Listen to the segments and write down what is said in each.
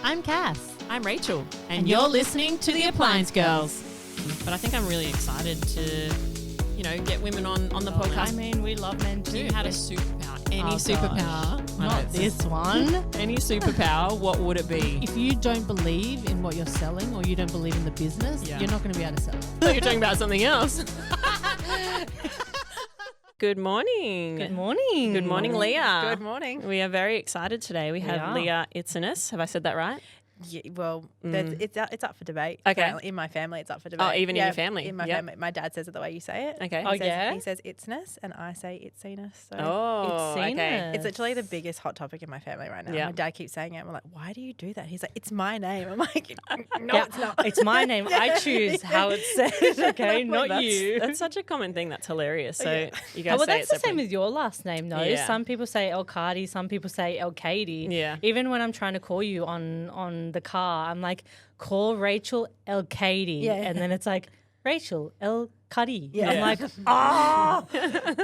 I'm Cass. I'm Rachel, and you're listening to the Appliance Girls. But I think I'm really excited to, get women on the podcast. I mean, we love men too. If you had a superpower, any superpower, gosh. Not this one. Any superpower, what would it be? If you don't believe in what you're selling or you don't believe in the business, you're not going to be able to sell it. I thought you were talking about something else. Good morning. Good morning. Good morning, Leah. Good morning. We are very excited today. We have Leah Itsines. Have I said that right? Yeah, well, it's up for debate. Okay. Apparently, in my family, it's up for debate. Oh, even in your family? In my family. My dad says it the way you say it. Okay. He says Itsines, and I say Itsines. So Okay. it's literally the biggest hot topic in my family right now. Yeah. My dad keeps saying it. And we're like, why do you do that? He's like, it's my name. I'm like, no, it's not. It's my name. I choose how it's said, okay? Not you. That's such a common thing. That's hilarious. So you guys Well, say that's it the same with your last name, though. Yeah. Some people say El Cardi, some people say El Katie. Yeah. Even when I'm trying to call you on the car, I'm like, call Rachel El Katie. Yeah. And then it's like, Rachel El Cardi. Yeah. I'm like,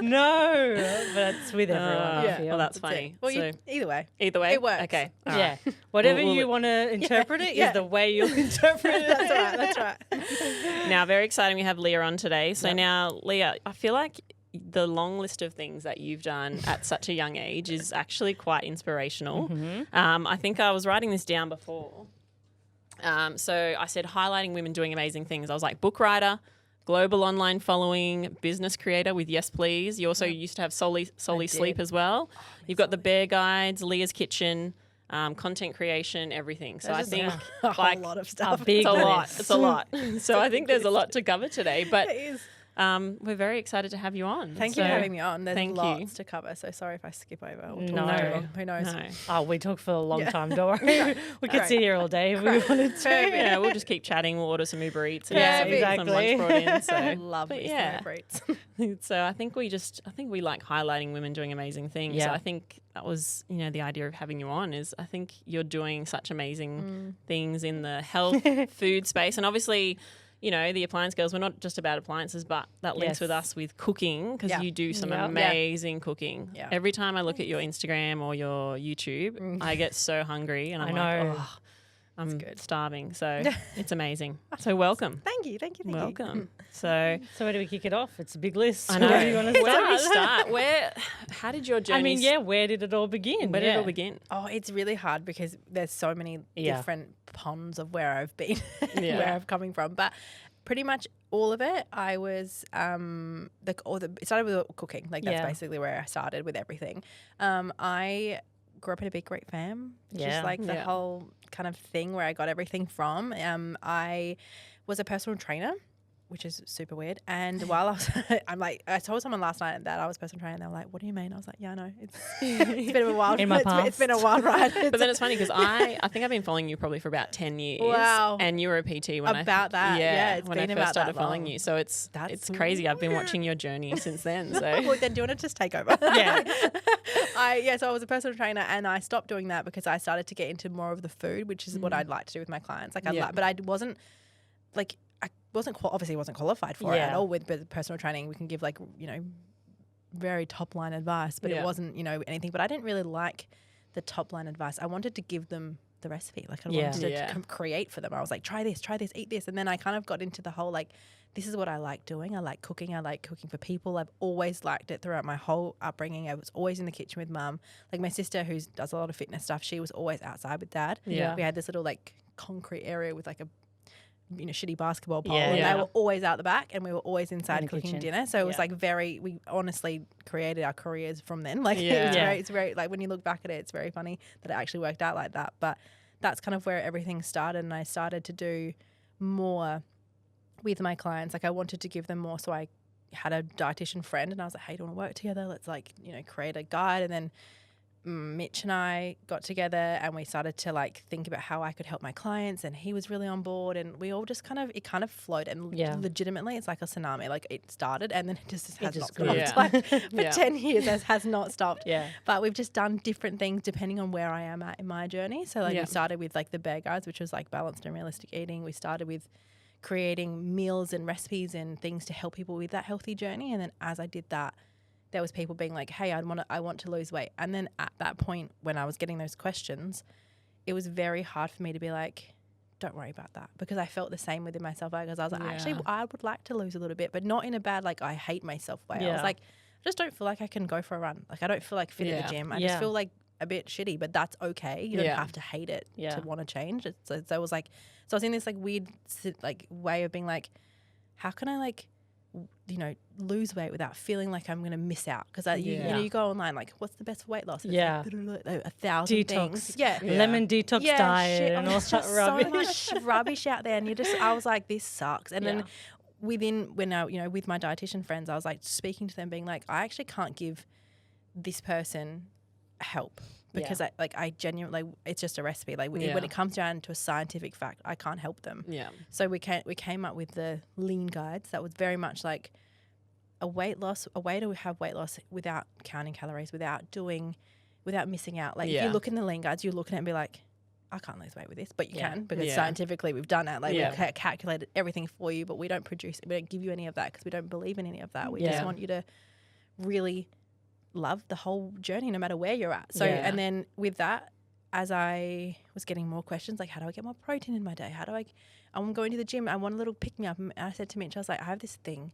no. But it's with everyone, I feel. Well, that's funny. Well, So either way. either way? It works. Okay. All Yeah. right. Whatever Well, you want to interpret it Yeah. is the way you'll interpret it. That's right. Now, very exciting. We have Leah on today. So now, Leah, I feel like the long list of things that you've done at such a young age is actually quite inspirational. I think I was writing this down before. So I said highlighting women doing amazing things. I was like book writer, global online following, business creator with Yes Please. You also used to have Solely Sleep as well. You've got the Bear Guides, Leah's Kitchen, content creation, everything. So I think a whole lot of stuff. big it's a lot. list. It's a lot. So I think there's a lot to cover today. But It is. we're very excited to have you on. Thank you for having me on. There's thank you. lots to cover, so sorry if I skip over. Or talk No. too long. Who knows? No. Oh, we talked for a long time, don't worry. We could sit here all day if we wanted to. Yeah, we'll just keep chatting. We'll order some Uber Eats and Yeah, some lunch exactly. brought in. So. Love But these yeah. rates. So I think we like highlighting women doing amazing things. Yeah. So I think that was, the idea of having you on is I think you're doing such amazing things in the health food space. And obviously, the Appliance Girls, we're not just about appliances, but that links with us with cooking because you do some amazing cooking. Yeah. Every time I look at your Instagram or your YouTube, I get so hungry and I'm like, oh, I'm starving. So it's amazing. So welcome. Thank you. Welcome. So where do we kick it off? It's a big list. I know. Where do you want to Where do we start? start? How did your journey? I mean, where did it all begin? Where did it all begin? Oh, it's really hard because there's so many different ponds of where I've been, and where I'm coming from. But pretty much all of it, I was it started with cooking. Like that's basically where I started with everything. I grew up in a big great fam, just like the whole kind of thing where I got everything from. I was a personal trainer, which is super weird. And while I was, I told someone last night that I was a personal trainer, and they were like, "What do you mean?" I was like, "Yeah, I know. It's a bit of a wild. It's been a wild ride." But then it's funny because I think I've been following you probably for about 10 years. Wow. And you were a PT when that. Yeah, it's when been I about first started that following long. you. So it's crazy. I've been watching your journey since then. So Well, then do you want to just take over? yeah. So I was a personal trainer, and I stopped doing that because I started to get into more of the food, which is what I'd like to do with my clients. But I wasn't obviously wasn't qualified for it at all with personal training. We can give very top line advice, but it wasn't anything. But I didn't really like the top line advice. I wanted to give them the recipe. Like I wanted to create for them. I was like, try this, eat this. And then I kind of got into the whole this is what I like doing. I like cooking. I like cooking for people. I've always liked it throughout my whole upbringing. I was always in the kitchen with mum. Like my sister who does a lot of fitness stuff, she was always outside with dad. Yeah. We had this little concrete area with a shitty basketball pole, and they were always out the back, and we were always inside cooking dinner. So it was we honestly created our careers from then. It's very when you look back at it, it's very funny that it actually worked out like that. But that's kind of where everything started, and I started to do more with my clients. I wanted to give them more, so I had a dietitian friend, and I was like, "Hey, do you want to work together? Let's create a guide." And then Mitch and I got together and we started to think about how I could help my clients, and he was really on board, and we all just it kind of flowed, and legitimately it's like a tsunami. It started and then it just has not stopped. For 10 years it has not stopped. But we've just done different things depending on where I am at in my journey. So we started with the Bear Guides, which was balanced and realistic eating. We started with creating meals and recipes and things to help people with that healthy journey. And then as I did that, there was people being like, hey, I want to lose weight. And then at that point when I was getting those questions, it was very hard for me to be like, don't worry about that, because I felt the same within myself. Because I was like, actually, I would like to lose a little bit, but not in a bad, like, I hate myself way. I was like, I just don't feel like I can go for a run. Like, I don't feel like fit at the gym. I just feel like a bit shitty, but that's okay. You don't have to hate it to want to change. So I was like, so I was in this like weird like way of being like, how can I like, you know, lose weight without feeling like I'm going to miss out? Because you know, you go online, like, what's the best weight loss? It's like 1,000 detox things. Lemon detox diet and all that rubbish. So much rubbish out there, and I was like, this sucks. And then when I, you know, with my dietitian friends, I was like speaking to them, being like, I actually can't give this person help, because I genuinely, like, it's just a recipe. Like when it comes down to a scientific fact, I can't help them. Yeah. So we came up with the lean guides. That was very much like a way to have weight loss without counting calories, without missing out. Like if you look in the lean guides, you look at it and be like, I can't lose weight with this, but you can, because scientifically we've done it. Like we've calculated everything for you, but we don't give you any of that, because we don't believe in any of that. We just want you to really love the whole journey, no matter where you're at. So, and then with that, as I was getting more questions, like, how do I get more protein in my day? I'm going to the gym. I want a little pick me up. And I said to Mitch, I was like, I have this thing,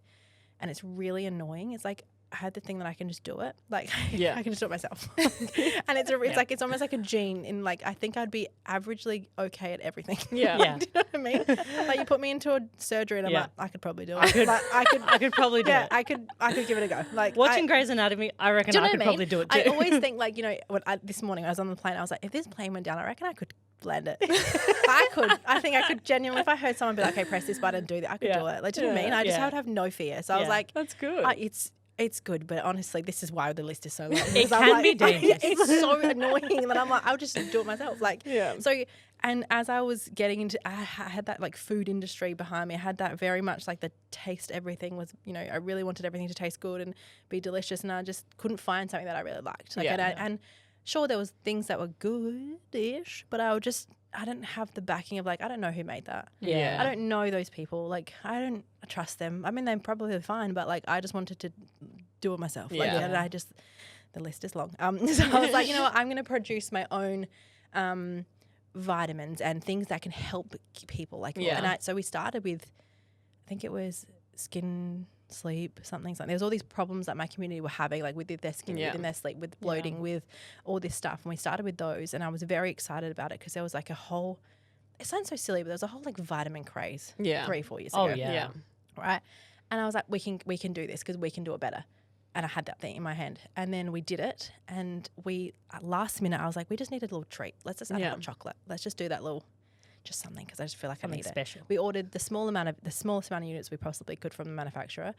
and it's really annoying. It's like, I had the thing that I can just do it. Like, I can just do it myself. And it's like, it's almost like a gene in, like, I think I'd be averagely okay at everything. Yeah. Like, do you know what I mean? Like, you put me into a surgery and I'm like, I could probably do it. I could probably do it. I could give it a go. Like, watching Grey's Anatomy, I reckon I could probably do it too. I always think, like, you know, this morning I was on the plane, I was like, if this plane went down, I reckon I could blend it. I think I could genuinely, if I heard someone be like, okay, press this button, do that, I could do it. Like, do you know what I mean? I just would have no fear. So I was like, that's good. It's good, but honestly, this is why the list is so long. It can be dangerous. It's so annoying that I'm like, I'll just do it myself. Like, so, and as I was getting into, I had that like food industry behind me. I had that very much like the taste, everything was, you know, I really wanted everything to taste good and be delicious, and I just couldn't find something that I really liked. Like, and sure, there was things that were good-ish, but I didn't have the backing of, like, I don't know who made that. Yeah. I don't know those people. Like, I don't trust them. I mean, they're probably fine, but, like, I just wanted to do it myself. Like, and the list is long. So I was like, you know what, I'm going to produce my own vitamins and things that can help people. Like, so we started with, I think it was skin, sleep, something. There's all these problems that my community were having, like with their skin, within their sleep, with bloating, with all this stuff. And we started with those, and I was very excited about it, because there was like a whole, it sounds so silly, but there was a whole like vitamin craze 3-4 years ago. Oh yeah. Right. And I was like, we can do this, because we can do it better. And I had that thing in my hand, and then we did it, and at last minute I was like, we just need a little treat. Let's just add hot chocolate. Let's just do that little, just something, because I just feel like something I need special. it. We ordered the smallest amount of units we possibly could from the manufacturer,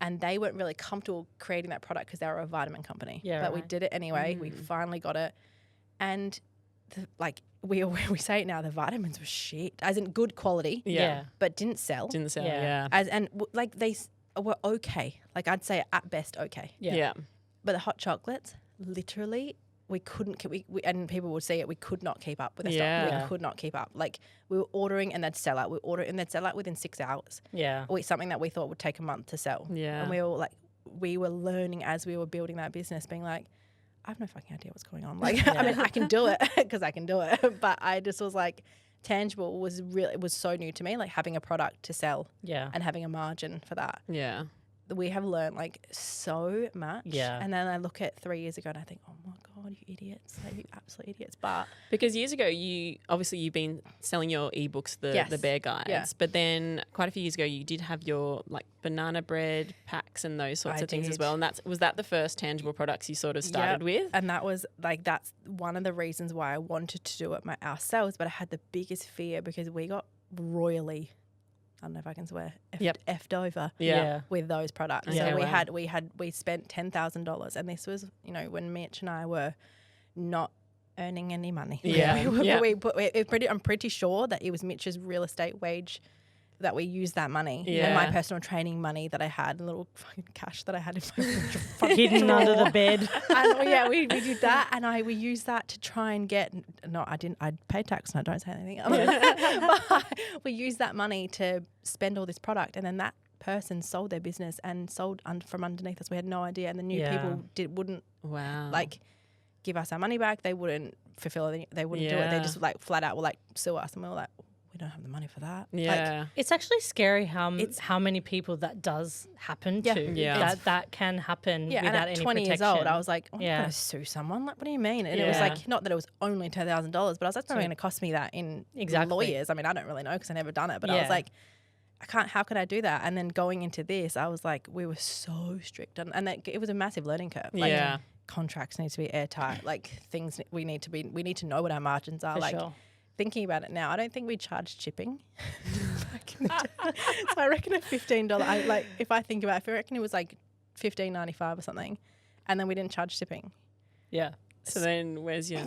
and they weren't really comfortable creating that product because they were a vitamin company. Yeah, but we did it anyway. We finally got it, and we say it now, the vitamins were shit, as in good quality. But didn't sell. Like they were okay. Like, I'd say at best okay. Yeah. But the hot chocolates, literally, we couldn't, and people would see it, we could not keep up with the stuff. We could not keep up. Like, we were ordering and they'd sell out. We order and they'd sell out within 6 hours. Yeah. Something that we thought would take a month to sell. Yeah. And we were learning as we were building that business, being like, I have no fucking idea what's going on. Like, I mean, I can do it because I can do it. But I just was like, tangible was so new to me, like having a product to sell and having a margin for that. Yeah. We have learned like so much. Yeah. And then I look at 3 years ago and I think, oh my God, you idiots. Like, you absolute idiots. But because years ago, you've been selling your ebooks, the Bear Guides, but then quite a few years ago, you did have your like banana bread packs and those sorts of things as well. And was that the first tangible products you sort of started with? And that was like, that's one of the reasons why I wanted to do it ourselves. But I had the biggest fear because we got royally, I don't know if I can swear, effed over with those products. Yeah, so we spent $10,000, and this was, you know, when Mitch and I were not earning any money. I'm pretty sure that it was Mitch's real estate wage that we used that money and my personal training money that I had, a little fucking cash that I had in my hidden under the bed. And we did that, and we used that to try and get. No, I didn't. I paid tax, and I don't say anything else. But we used that money to spend all this product, and then that person sold their business and sold from underneath us. We had no idea, and the new people wouldn't give us our money back. They wouldn't fulfill it. They wouldn't do it. They just like flat out were like sue us, and we were like, we don't have the money for that. Yeah. Like, It's actually scary how many people that does happen to. Yeah. That can happen without and at any 20 protection. years old, I was like, I'm not going to sue someone. Like, what do you mean? And it was like, not that it was only $10,000, but I was like, that's probably going to cost me that in lawyers. I mean, I don't really know because I never done it, but I was like, how could I do that? And then going into this, I was like, we were so strict, and it was a massive learning curve. Like, contracts need to be airtight. Like, things we need to know what our margins are. For sure. Thinking about it now, I don't think we charged shipping. So I reckon a $15. If I think about it, I reckon it was like $15.95 or something, and then we didn't charge shipping. Yeah. So then, where's your? I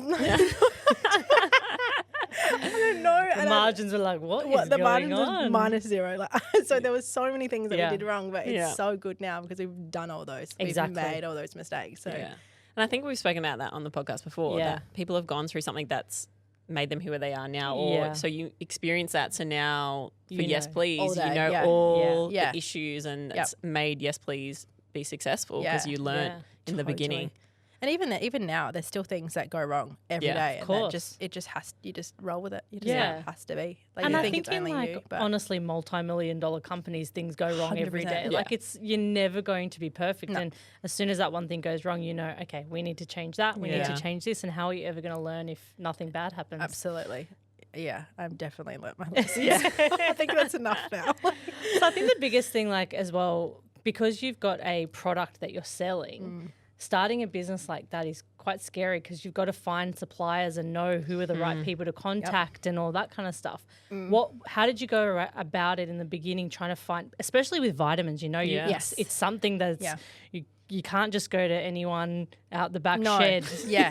don't know. The margins were like, what is the going margins on? was -0. Like, so there was so many things that we did wrong, but it's so good now because we've done all those. Exactly. We've made all those mistakes. So. Yeah. And I think we've spoken about that on the podcast before. Yeah. That people have gone through something that's made them who they are now, or so you experience that. So now, for Yes Please, you know all the issues, and it's made Yes Please be successful because you learnt in the beginning. And even now, there's still things that go wrong every day. Of course. And it just has, you just roll with it. It has to be. Like, and you I think think it's only in you, but honestly, multi-million-dollar companies, things go wrong every 100%. day. Yeah. Like you're never going to be perfect. And as soon as that one thing goes wrong, you know, okay, we need to change that. We need to change this. And how are you ever going to learn if nothing bad happens? Absolutely. Yeah, I've definitely learnt my lessons. I think that's enough now. So I think the biggest thing, like as well, because you've got a product that you're selling, starting a business like that is quite scary because you've got to find suppliers and know who are the right people to contact and all that kind of stuff. How did you go about it in the beginning, trying to find, especially with vitamins? You know, it's something that's you can't just go to anyone out the back shed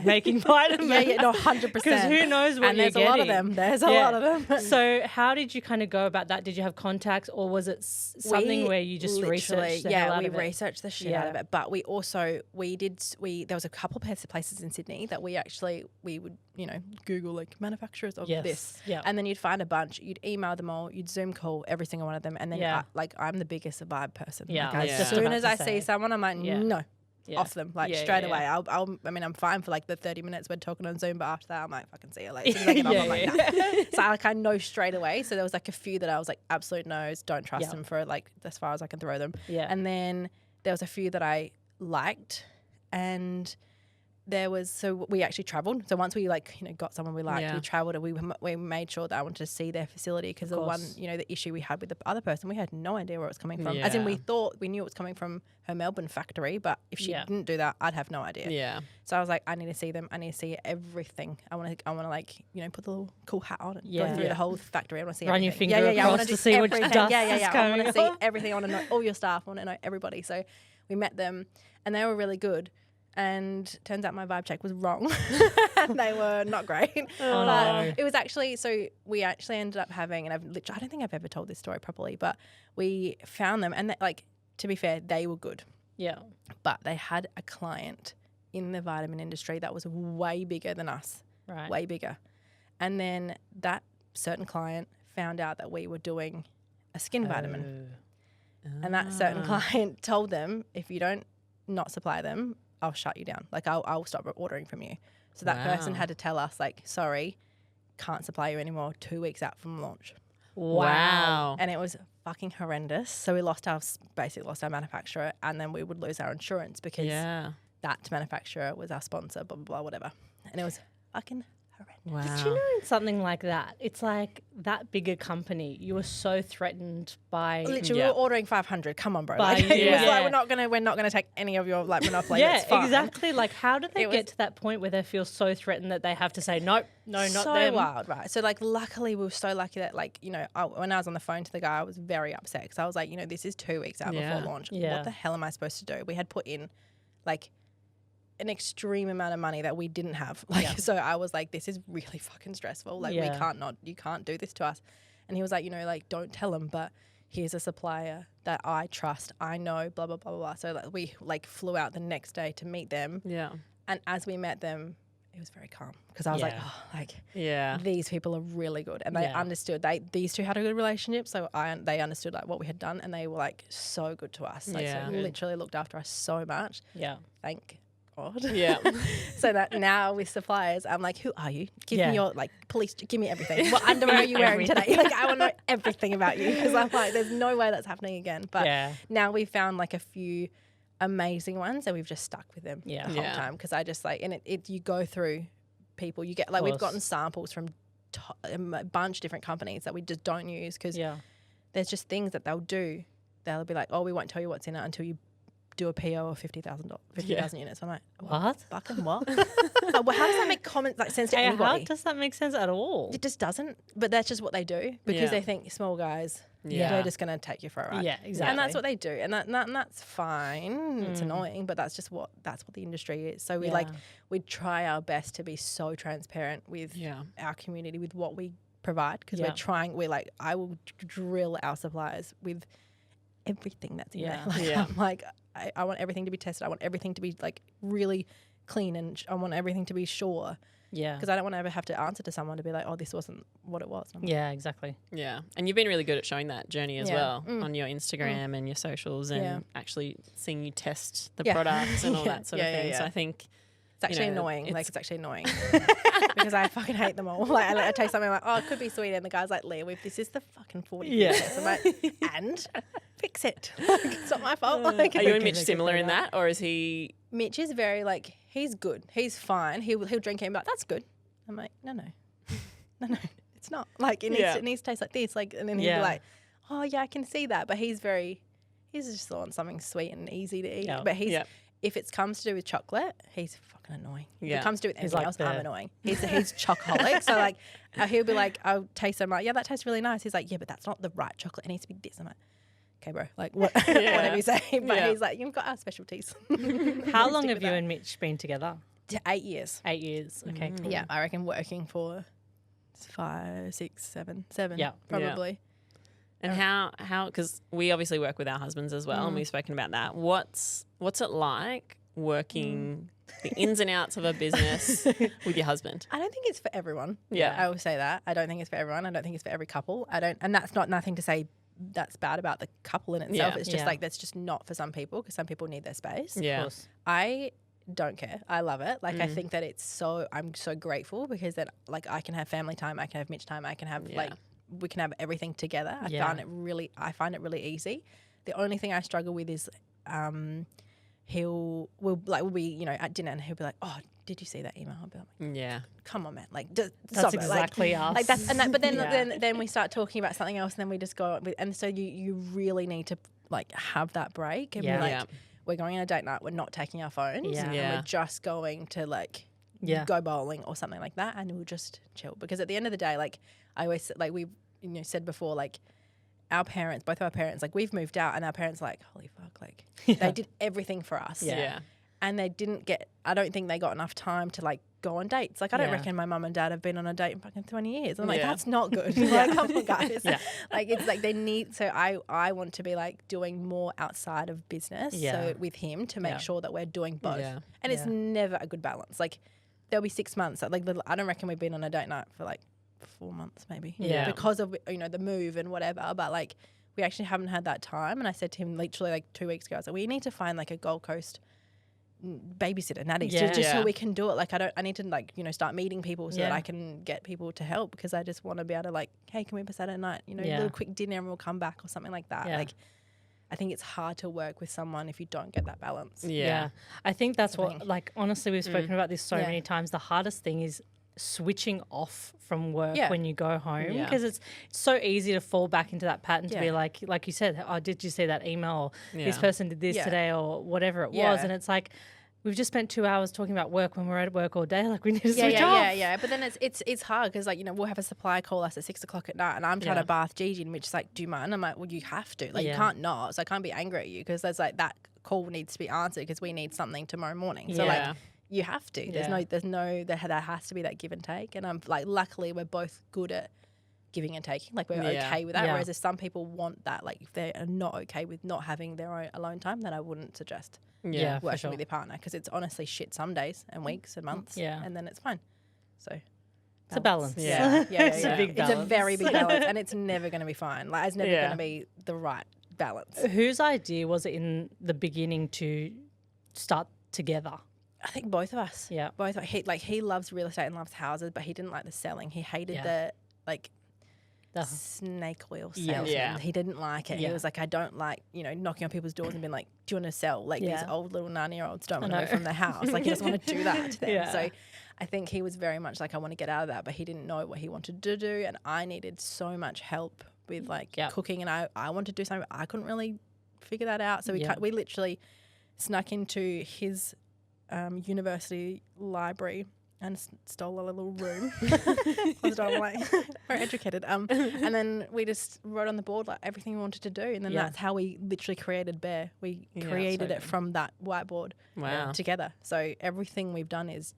making vitamins. 100%. Because who knows what and you're there's getting. a lot of them. There's a lot of them. So how did you kind of go about that? Did you have contacts, or was it something where you just researched the hell out of it? We researched the shit out of it. But we also, there was a couple of places in Sydney that we would, Google like manufacturers of this. Yeah. And then you'd find a bunch, you'd email them all, you'd Zoom call every single one of them. And then I'm the biggest vibe person. Yeah. Like, as soon as I see someone, I'm like, no. Off them straight away. I mean, I'm fine for like the 30 minutes we're talking on Zoom, but after that, I'm like, fucking see you later. As soon as I get off, I'm like, nah. So I know straight away. So there was like a few that I was like, absolute no's, don't trust them for like as far as I can throw them. Yeah. And then there was a few that I liked, and we actually traveled. So once we got someone we liked, we traveled, and we made sure that I wanted to see their facility, because the issue we had with the other person, we had no idea where it was coming from. As in, we thought we knew it was coming from her Melbourne factory, but if she didn't do that, I'd have no idea. Yeah. So I was like, I need to see them. I need to see everything. I want to put the little cool hat on and go through the whole factory. I want to see Run everything. your finger across to see which dust is I want to see coming. everything. I want to know all your staff. I want to know everybody. So we met them, and they were really good. And turns out my vibe check was wrong. And they were not great. But it was actually, so we actually ended up having, and I don't think I've ever told this story properly, but we found them, and to be fair, they were good. Yeah. But they had a client in the vitamin industry that was way bigger than us. Right. Way bigger. And then that certain client found out that we were doing a skin vitamin. And that certain client told them, if you don't not supply them, I'll shut you down. Like, I'll stop ordering from you. So that person had to tell us, like, sorry, can't supply you anymore 2 weeks out from launch. Wow. And it was fucking horrendous. So we basically lost our manufacturer, and then we would lose our insurance because that manufacturer was our sponsor, blah, blah, blah, whatever. And it was fucking horrendous. Wow. Did you know in something like that, it's like that bigger company, you were so threatened by... Literally, we were ordering 500. Come on, bro. It was like, we're not gonna take any of your monopoly. Yeah, exactly. Like, how do they get to that point where they feel so threatened that they have to say, nope, no, not so them? So wild, right? So, luckily, we were so lucky that, when I was on the phone to the guy, I was very upset because I was like, this is 2 weeks out before launch. Yeah. What the hell am I supposed to do? We had put in, an extreme amount of money that we didn't have. So I was like, this is really fucking stressful. You can't do this to us. And he was like, don't tell them, but here's a supplier that I trust. I know, blah, blah, blah, blah, blah. So we flew out the next day to meet them. Yeah. And as we met them, it was very calm because I was these people are really good. And they understood, these two had a good relationship. So they understood what we had done, and they were so good to us. So literally looked after us so much. Yeah. Thank odd. Yeah. So that now with suppliers, I'm like, who are you? Give Yeah. me your police. Give me everything. What underwear are you wearing today? Like, I want to know everything about you because I'm like, there's no way that's happening again. But now we've found like a few amazing ones and we've just stuck with them the whole time because I just like, and it you go through people, you get like we've gotten samples from a bunch of different companies that we just don't use because there's just things that they'll do. They'll be like, oh, we won't tell you what's in it until you do a PO of 50,000 units. I'm like, what? Fucking what? Like, well, how does that make sense to anybody? How does that make sense at all? It just doesn't. But that's just what they do because they think small guys, they're just going to take you for a ride. Yeah, exactly. And that's what they do. And that's fine. It's annoying, but that's what the industry is. So we try our best to be so transparent with our community, with what we provide because I will drill our suppliers with everything that's in there. I'm like, I want everything to be tested. I want everything to be like really clean and I want everything to be sure. Yeah. Because I don't want to ever have to answer to someone to be like, oh, this wasn't what it was. Yeah, exactly. Yeah. And you've been really good at showing that journey as well on your Instagram and your socials and actually seeing you test the products and all that sort of thing. So I think it's actually annoying. It's actually annoying because I fucking hate them all. Like I taste something like, oh, it could be sweet, and the guy's like, Leah, this is the fucking 40. Yeah. I'm like, and fix it. Like, it's not my fault. Like, are you and Mitch similar in that, or is he? Mitch is very like he's good. He's fine. He'll drink it and be like, that's good. I'm like, no, it's not. Like it needs to taste like this. Like, and then he'll be like, oh yeah, I can see that. But he's just wants something sweet and easy to eat. Yeah. But if it comes to do with chocolate, he's fucking annoying. Yeah. If it comes to do with anything else, I'm annoying. He's chocoholic. So like he'll be like, I'll taste them. Like, yeah, that tastes really nice. He's like, yeah, but that's not the right chocolate. It needs to be this. I'm like, okay, bro. Like whatever you say. But he's like, you've got our specialties. How long have you and Mitch been together? 8 years. 8 years. Okay, cool. Yeah, I reckon working for 5, 6, 7. Yeah, probably. Yeah. And how? Because we obviously work with our husbands as well, and we've spoken about that. What's it like working the ins and outs of a business with your husband? I don't think it's for everyone. Yeah, I will say that. I don't think it's for everyone. I don't think it's for every couple. And that's nothing to say that's bad about the couple in itself. It's just like that's just not for some people because some people need their space. Yeah, of course. I don't care. I love it. Like I think that I'm so grateful because that like I can have family time, I can have Mitch time, I can have like. We can have everything together. I find it really easy. The only thing I struggle with is we'll be at dinner and he'll be like, oh, did you see that email? I'll be like, yeah, come on, man, like that's stop exactly us. Like that's but then we start talking about something else and then we just go with, and so you really need to like have that break and be like, we're going on a date night, we're not taking our phones, and we're just going to like go bowling or something like that, and we'll just chill because at the end of the day, like. I always like we've said before, like both our parents, like we've moved out and our parents like, holy fuck, like they did everything for us. Yeah. And they didn't I don't think they got enough time to like go on dates. Like I don't reckon my mum and dad have been on a date in fucking 20 years. I'm like, that's not good. Like, come on guys. Like it's like they need, so I want to be like doing more outside of business. So with him to make sure that we're doing both. Yeah. And it's never a good balance. Like there'll be 6 months. Like I don't reckon we've been on a date night for like 4 months maybe because of the move and whatever, but like we actually haven't had that time. And I said to him literally like 2 weeks ago, I was like, we need to find like a Gold Coast babysitter, nannies, just so we can do it. Like I need to like start meeting people so that I can get people to help because I just want to be able to like, hey, can we have a Saturday night, a little quick dinner and we'll come back or something like that. Like I think it's hard to work with someone if you don't get that balance. I think that's what like honestly we've spoken about this so many times. The hardest thing is switching off from work when you go home because it's so easy to fall back into that pattern to be like you said, oh, did you see that email, or this person did this today or whatever it was, and it's like we've just spent 2 hours talking about work when we're at work all day. Like we need to switch off. But then it's hard because like we'll have a supplier call us at 6 o'clock at night and I'm trying to bath Gigi and Mitch is like, do you mind? I'm like, well, you have to, like you can't not, so I can't be angry at you because there's like that call needs to be answered because we need something tomorrow morning. So like you have to. There has to be that give and take. And I'm like, luckily we're both good at giving and taking. Like we're okay with that. Whereas if some people want that, like if they are not okay with not having their own alone time, then I wouldn't suggest working with your partner because it's honestly shit some days and weeks and months. And then it's fine. So it's a balance. It's a big balance. It's a very big balance and it's never going to be fine. Like it's never going to be the right balance. Whose idea was it in the beginning to start together? I think both of us. Yeah. Both. He loves real estate and loves houses, but he didn't like the selling. He hated the snake oil salesman. Yeah. He didn't like it. Yeah. He was like, I don't like, knocking on people's doors and being like, do you want to sell? Like these old little 9-year-olds don't want to move from their house. Like he doesn't want to do that to them. Yeah. So I think he was very much like, I want to get out of that, but he didn't know what he wanted to do. And I needed so much help with cooking, and I wanted to do something. I couldn't really figure that out. So we literally snuck into his university library and stole a little room. Very educated. And then we just wrote on the board like everything we wanted to do, and then that's how we literally created Bear. We created it from that whiteboard together. So everything we've done is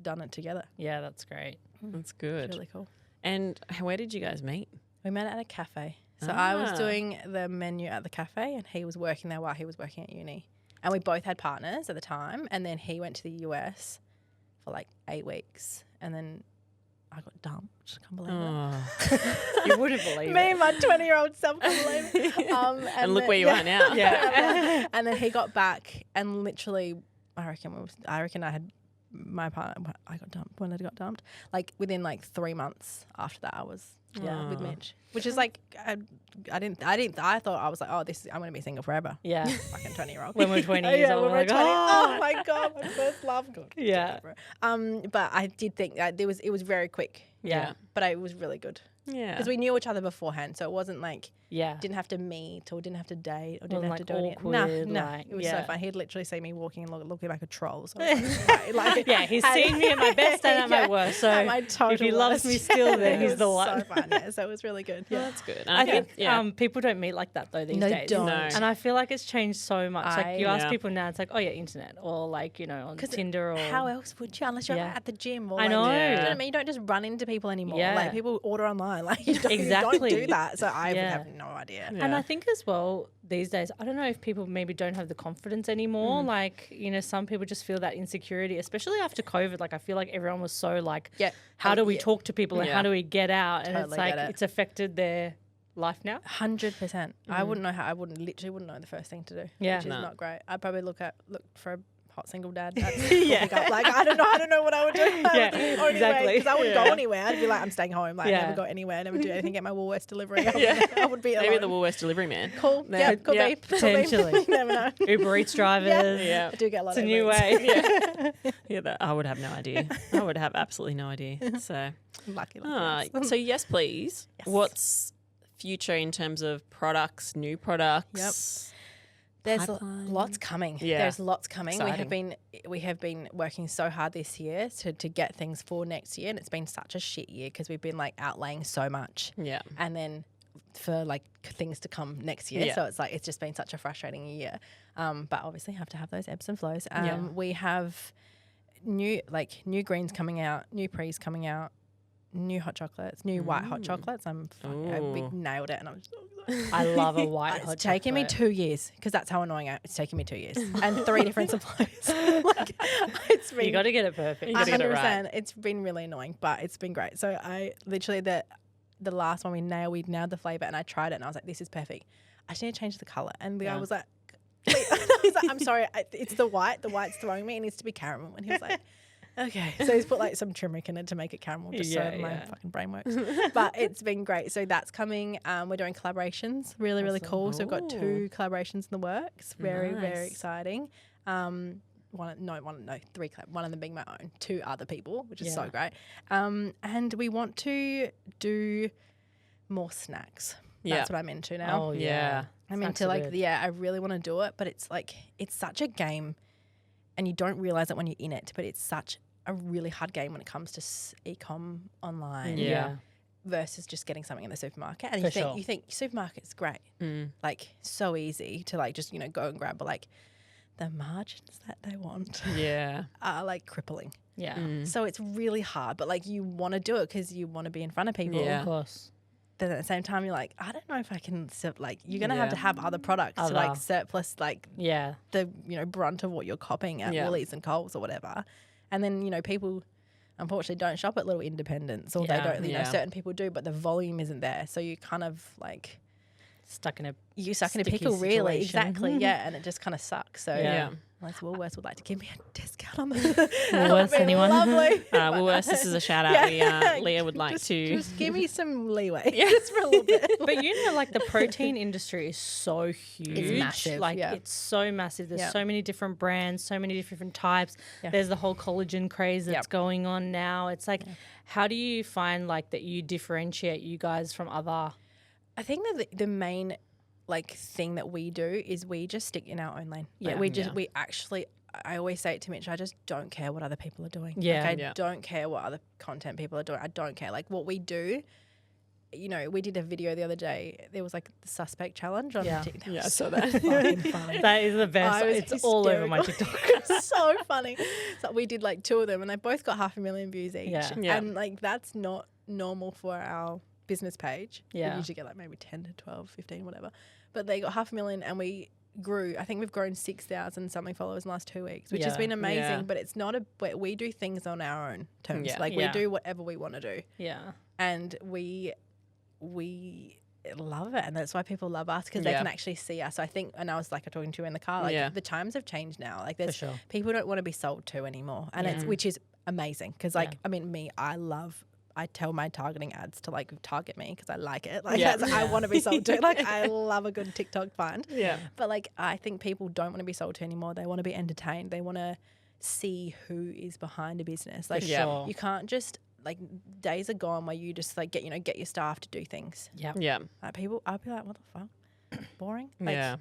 done it together. Yeah, that's great. That's good. It's really cool. And where did you guys meet? We met at a cafe. So I was doing the menu at the cafe, and he was working there while he was working at uni. And we both had partners at the time, and then he went to the US for like 8 weeks, and then I got dumped. I can't believe it. You wouldn't believe it. Me and my 20-year-old self can't believe it. And look where you are now. Yeah. And then he got back, and literally, I reckon I had my partner. I got dumped. When I got dumped, like within like 3 months after that, I was with Mitch, which is like I thought I was like, oh, I'm going to be single forever. Yeah. Fucking 20-year-old. When we're 20 years old, when we're like, 20. oh. Oh my God, my first love. God, Yeah. But I did think that it was very quick. Yeah. But it was really good. Yeah. Because we knew each other beforehand, so it wasn't like Yeah. didn't have to meet or didn't have to date or didn't Wasn't, have to like, do anything. awkward, No, like, it was yeah. so fun. He'd literally see me walking and looking like a troll. So I was like, Yeah, he's seen me at my best and at my worst. So at my total if he loves worst. me still, then It he's the was one. So fun. Yeah, so it was really good. Yeah, Yeah. that's good. And I think people don't meet like that though these They days. don't. No. And I feel like it's changed so much. Like you ask Yeah. people now, it's like, oh yeah, internet or like, on Tinder or How else would you, unless you're Yeah. at the gym or I like, know. you know what Yeah. I mean? You don't just run into people anymore. Yeah. Like people order online. Like you don't Exactly. do that. So I Yeah. have no idea. And I think as well these days, I don't know if people maybe don't have the confidence anymore. Like, some people just feel that insecurity, especially after COVID. Like I feel like everyone was so like, how do we talk to people and how do we get out? And Totally it's like get it. it's affected their life now. 100%. I wouldn't know how. I literally wouldn't know the first thing to do. Yeah. Which is No. not great. I'd probably look for a hot single dad. That's like I don't know what I would do. Exactly. Because I wouldn't go anywhere. I'd be like, I'm staying home. Like I Yeah. never go anywhere. I never do anything. Get my Woolworths delivery. Yeah. I would be alone. maybe the Woolworths delivery man. Cool. Yeah, could Yeah. be. Potentially. You never know. Uber Eats drivers. Yeah. I do get a lot It's of a new Uber Eats. way. Yeah, I would have no idea. I would have absolutely no idea. So, Lucky. so yes, please. Yes. What's future in terms of products, new products? There's Pipeline. lots coming. Yeah. There's lots coming. Exciting. We have been working so hard this year to get things for next year, and it's been such a shit year because we've been like outlaying so much. Yeah. And then for like things to come next year. Yeah. So it's like it's just been such a frustrating year. But obviously have to have those ebbs and flows. Yeah. We have new greens coming out, new pre's coming out, new hot chocolates, new white hot chocolates. We Ooh. nailed it, and I'm so excited. I love a white hot It's taken me chocolate. 2 years because that's how annoying it's taken me 2 years and 3 different suppliers. Like, it's been You got to get it perfect. You gotta get it 100%. right. It's been really annoying, but it's been great. So I literally the last one we nailed the flavor, and I tried it, and I was like, this is perfect. I just need to change the color, and the guy was like, he's like, I'm sorry, it's the white. The white's throwing me. It needs to be caramel. And he was like, okay. So he's put like some turmeric in it to make it caramel, just so my fucking brain works. But it's been great. So that's coming. We're doing collaborations. Really, really cool. So we've got 2 collaborations in the works. Very, very Nice. exciting. 3 one of them being my own, 2 other people, which is so great. And we want to do more snacks. Yeah. That's what I'm into now. Oh, Yeah. yeah. I'm Snacks into are like, good. I really want to do it, but it's like, it's such a game and you don't realize it when you're in it, but it's such a really hard game when it comes to e-com online Yeah. versus just getting something in the supermarket. And For you sure. think supermarket's great, Mm. like so easy to like just, go and grab, but like the margins that they want Yeah. are like crippling. Yeah. Mm. So it's really hard, but like you want to do it because you want to be in front of people. Yeah. Of course. Then at the same time, you're like, I don't know if I can, you're going to have other products to like Other. surplus like Yeah. the, brunt of what you're copying at Yeah. Woolies and Coles or whatever. And then, people unfortunately don't shop at little independents or Yeah. they don't, Yeah. certain people do, but the volume isn't there. So you kind of like stuck in a pickle, really. situation. Exactly. Yeah, and it just kind of sucks. So Yeah. unless Woolworths would like to give me a discount on the Woolworths, anyone? Lovely. Woolworths, this is a shout out. Leah would like to just give me some leeway, just for a little bit. But you know, like the protein industry is so huge. It's massive. Like it's so massive. There's so many different brands, so many different types. Yeah. There's the whole collagen craze that's going on now. It's like, how do you find like that you differentiate you guys from other? I think that the main like thing that we do is we just stick in our own lane. Like we actually, I always say it to Mitch, I just don't care what other people are doing. Yeah. Like I don't care what other content people are doing. I don't care. Like what we do, you know, we did a video the other day. There was like the suspect challenge on TikTok. Yeah, I saw that. Fucking funny. That is the best. It's all over my TikTok. It's so funny. So we did like 2 of them and they both got 500,000 views each. Yeah. And like that's not normal for our business page. Yeah. We usually get like maybe 10 to 12, 15, whatever. But they got 500,000 and we grew. I think we've grown 6,000 something followers in the last 2 weeks, which has been amazing. Yeah. But it's not we do things on our own terms. Yeah. Like we do whatever we want to do. Yeah. And we love it, and that's why people love us because they can actually see us. So I think, and I was like talking to you in the car, like the times have changed now. Like there's people don't want to be sold to anymore, and it's which is amazing because like I mean I tell my targeting ads to like target me because I like it. Like I want to be sold to. Like I love a good TikTok find. Yeah. But like I think people don't want to be sold to anymore. They want to be entertained. They want to see who is behind a business. Like you can't just like days are gone where you just like get your staff to do things. Yeah. Yeah. Like people, I'll be like, what the fuck? Boring. Like,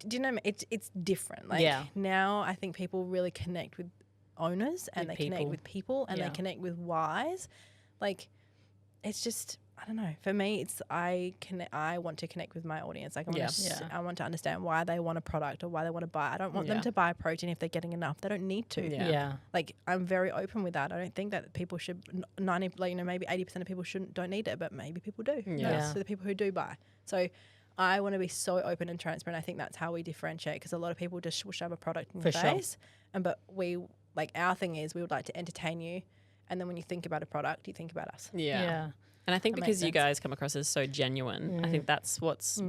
do you know? It's different. Like now I think people really connect with owners and they connect with people and they connect with whys. Like, it's just, I don't know. For me, it's I want to connect with my audience. Like, I want to understand why they want a product or why they want to buy. I don't want them to buy protein if they're getting enough. They don't need to. Yeah. Like, I'm very open with that. I don't think that people should 90, like, you know, maybe 80% of people don't need it, but maybe people do. Yeah. So the people who do buy. So I want to be so open and transparent. I think that's how we differentiate because a lot of people just will shove a product in your face. But we, like, our thing is we would like to entertain you. And then when you think about a product, you think about us. Yeah. And I think because you guys come across as so genuine, I think that's what's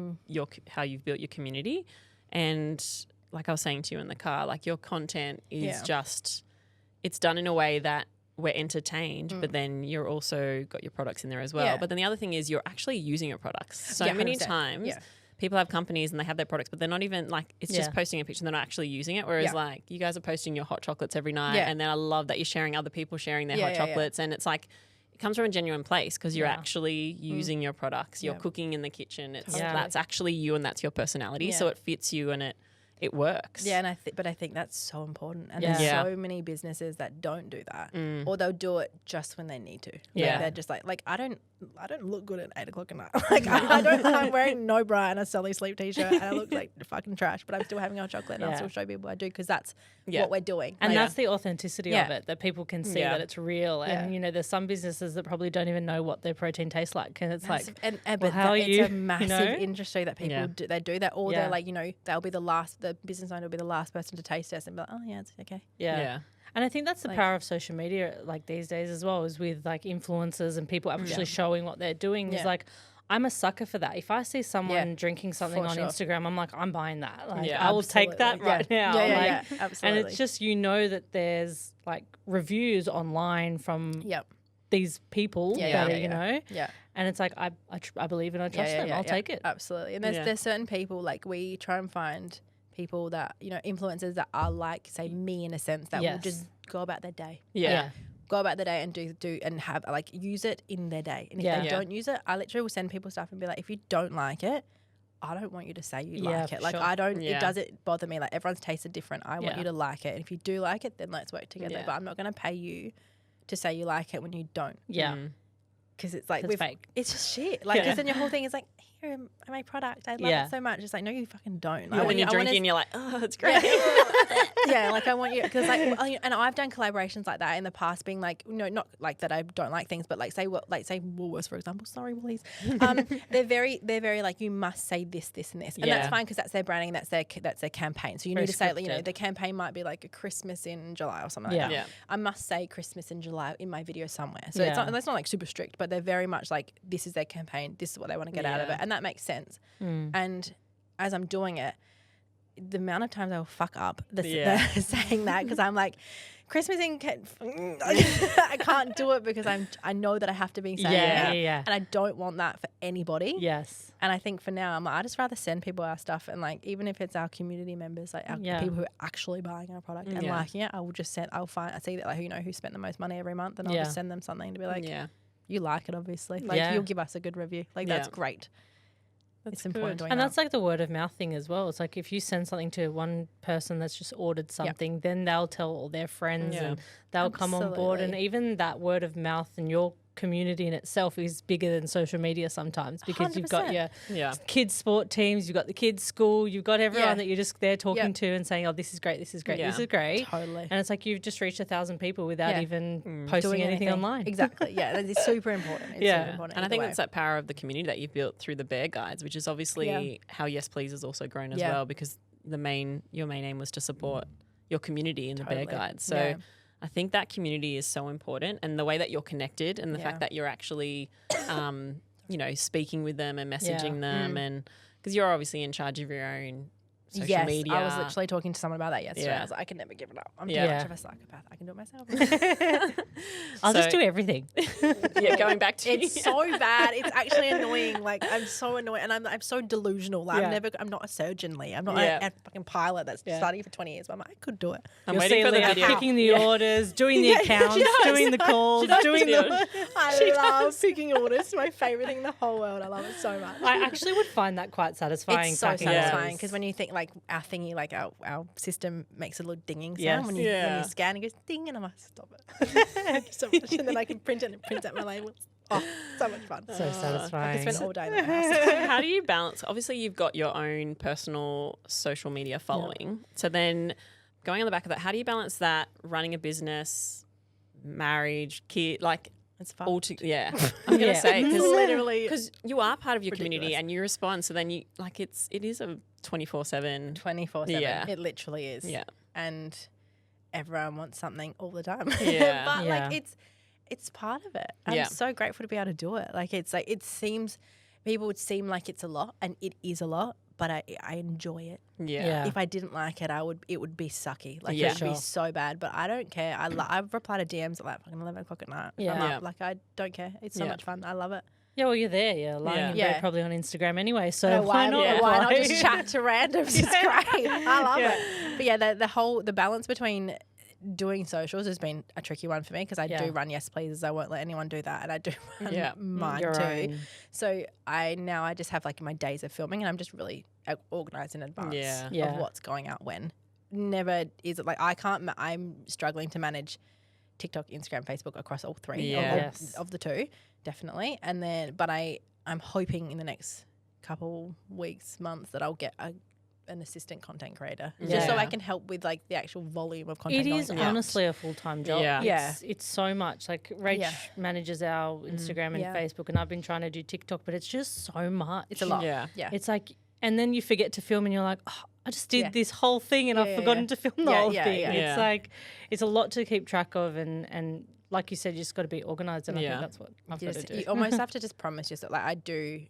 how you've built your community. And like I was saying to you in the car, like your content is just, it's done in a way that we're entertained, but then you're also got your products in there as well. Yeah. But then the other thing is you're actually using your products. So many times people have companies and they have their products, but they're not even like, it's just posting a picture. They're not actually using it. Whereas like you guys are posting your hot chocolates every night. And then I love that you're sharing other people sharing their hot chocolates. And it's like, it comes from a genuine place because you're actually using your products. You're cooking in the kitchen. It's that's actually you and that's your personality. So it fits you and it works. Yeah, and but I think that's so important. And there's so many businesses that don't do that, or they'll do it just when they need to. Like they're just like I don't look good at 8 o'clock at night. Like I'm wearing no bra and a Sully Sleep t-shirt, and I look like fucking trash. But I'm still having hot chocolate, and I'll still show people I do because that's what we're doing. And that's the authenticity of it, that people can see that it's real. And you know, there's some businesses that probably don't even know what their protein tastes like, and it's like, but how are you? It's a massive industry that people do. They do that, or they're like, you know, they'll be the business owner will be the last person to taste test and be like, oh yeah, it's okay. Yeah. And I think that's the power of social media, like these days as well, is with like influencers and people actually showing what they're doing. Is like, I'm a sucker for that. If I see someone drinking something on Instagram, I'm like, I'm buying that. Like, I will take that right now. Yeah, absolutely. And it's just, you know, that there's like reviews online from these people that are, you know. Yeah. And it's like, I believe and I trust them. I'll take it. Absolutely. And there's certain people, like we try and find people that, you know, influencers that are like, say, me in a sense, that will just go about their day. Go about the day and do and have like use it in their day. And if they don't use it, I literally will send people stuff and be like, if you don't like it, I don't want you to say you like it. Like I don't, it doesn't bother me. Like everyone's tastes are different. I want you to like it. And if you do like it, then let's work together. But I'm not going to pay you to say you like it when you don't. Yeah. Because it's like, fake. It's just shit. Like, because then your whole thing is like, here, my product. I love it so much. It's like, no, you fucking don't. Like, when you're drinking, you're like, oh, it's great. Like I want you, because like, and I've done collaborations like that in the past, being like, no, not like that I don't like things, but like say Woolworths, for example. Sorry, Woolies. They're very like, you must say this, this, and this, and that's fine because that's their branding, that's their campaign. So you need to say, you know, the campaign might be like a Christmas in July or something like that. I must say Christmas in July in my video somewhere. So it's not like super strict, but but they're very much like, this is their campaign. This is what they want to get out of it. And that makes sense. And as I'm doing it, the amount of times I will fuck up saying that, because I'm like, Christmas in I can't do it because I know that I have to be saying that. And I don't want that for anybody. Yes. And I think for now, I'm like, I just rather send people our stuff, and like, even if it's our community members, like our people who are actually buying our product and liking it, I will just send, I see that, like, who spent the most money every month, and I'll just send them something to be like, you like it, obviously. Like, you'll give us a good review. Like, that's great. It's important doing and that. that's like the word of mouth thing as well. It's like if you send something to one person that's just ordered something, then they'll tell all their friends and they'll come on board. And even that word of mouth and your community in itself is bigger than social media sometimes, because 100%. You've got your kids sport teams, you've got the kids school, you've got everyone that you're just there talking to and saying, oh, this is great, this is great, this is great. Totally. And it's like you've just reached 1,000 people without even posting anything online. Exactly. Yeah. It's super important. It's super important. And I think that's that power of the community that you've built through the Bear Guides, which is obviously how Yes Please has also grown as well, because your main aim was to support your community in the Bear Guides. So I think that community is so important, and the way that you're connected, and the fact that you're actually, speaking with them and messaging them, and because you're obviously in charge of your own social media. I was literally talking to someone about that yesterday. I was like, I can never give it up. I'm too much of a psychopath. I can do it myself. I'll just do everything. Going back to it's so bad. It's actually annoying. Like, I'm so annoyed, and I'm so delusional. Like, I'm not a surgeon, Lee. I'm not a fucking pilot that's studying for 20 years. But I'm like, I could do it. I'm waiting for the video. Picking the orders, doing the accounts, doing the calls, doing the. I love picking orders. It's my favorite thing in the whole world. I love it so much. I actually would find that quite satisfying. It's so satisfying, because when you think, like, our thingy, like our system makes a little dinging sound when you scan, it goes ding, and I'm like, stop it. Thank you so much. And then I can print it and print out my labels. Oh, so much fun. So satisfying. I can spend all day in the house. How do you balance? Obviously, you've got your own personal social media following. So then going on the back of that, how do you balance that, running a business, marriage, kid, like, it's fun. I'm going to say, literally, because you are part of your community and you respond. So then it is a 24/7. 24/7. Yeah. It literally is. Yeah. And everyone wants something all the time. Yeah. But like, it's part of it. I'm so grateful to be able to do it. Like, it's like, people would seem like it's a lot, and it is a lot, but I enjoy it. Yeah. If I didn't like it, it would be sucky. Like, it would be so bad, but I don't care. I've replied to DMs at like fucking 11 o'clock at night. Yeah. Like, I don't care. It's so much fun. I love it. Yeah, well, you're there. You're lying in bed, probably on Instagram anyway. So why not? Why not just chat to randoms? It's great. I love it. But yeah, the balance between doing socials has been a tricky one for me, because I do run Yes Pleases. I won't let anyone do that, and I do run mine your too. own. So I just have like my days of filming, and I'm just really organised in advance of what's going out when. Never is it like I'm struggling to manage TikTok, Instagram, Facebook across all three of the two, definitely. And then, but I'm hoping in the next couple weeks, months, that I'll get an assistant content creator, just so I can help with like the actual volume of content. It is honestly a full-time job. It's so much. Like, Rach manages our Instagram and Facebook, and I've been trying to do TikTok, but it's just so much. It's a lot. Yeah. It's like, and then you forget to film, and you're like, oh, I just did this whole thing, and I've forgotten to film the whole thing. It's like, it's a lot to keep track of, and like you said, you just got to be organised, and I think that's what I've got to do. You almost have to just promise yourself. Like, I do.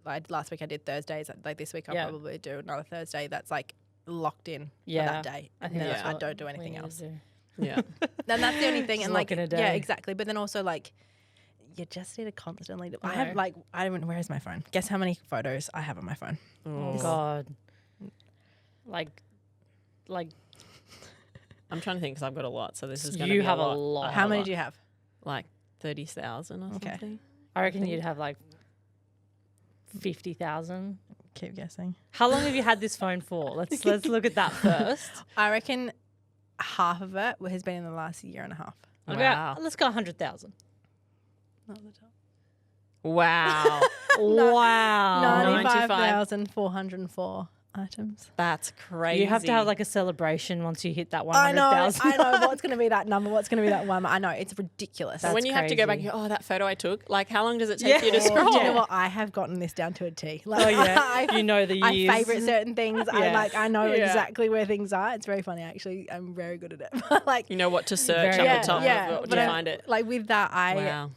Like, last week I did Thursdays. Like, this week I'll probably do another Thursday that's like locked in for that day. I think I don't do anything else. Yeah. Then that's the only thing. And like, in a day. yeah, exactly. But then also, like, you just need to constantly. I have like, where is my phone? Guess how many photos I have on my phone? Oh God. Like. I'm trying to think, because I've got a lot. So this is going to be you have a lot. How many do you have? Like 30,000 or something. I reckon you'd have like 50,000. Keep guessing. How long have you had this phone for? Let's look at that first. I reckon half of it has been in the last year and a half. Wow. Let's go 100,000. Not the top. Wow. Wow. 95,404. items. That's crazy. You have to have like a celebration once you hit that 100,000. I know what's going to be that number. What's going to be that one? I know it's ridiculous. So when you have to go back, and go, that photo I took. Like, how long does it take Yeah. you to scroll? Do you know what? I have gotten this down to a T. Like, You know the years. I favourite certain things. Yeah. I know exactly where things are. It's very funny actually. I'm very good at it. Like You know what to search Very up the top yeah, of it but to I- find it. Like with that, Wow.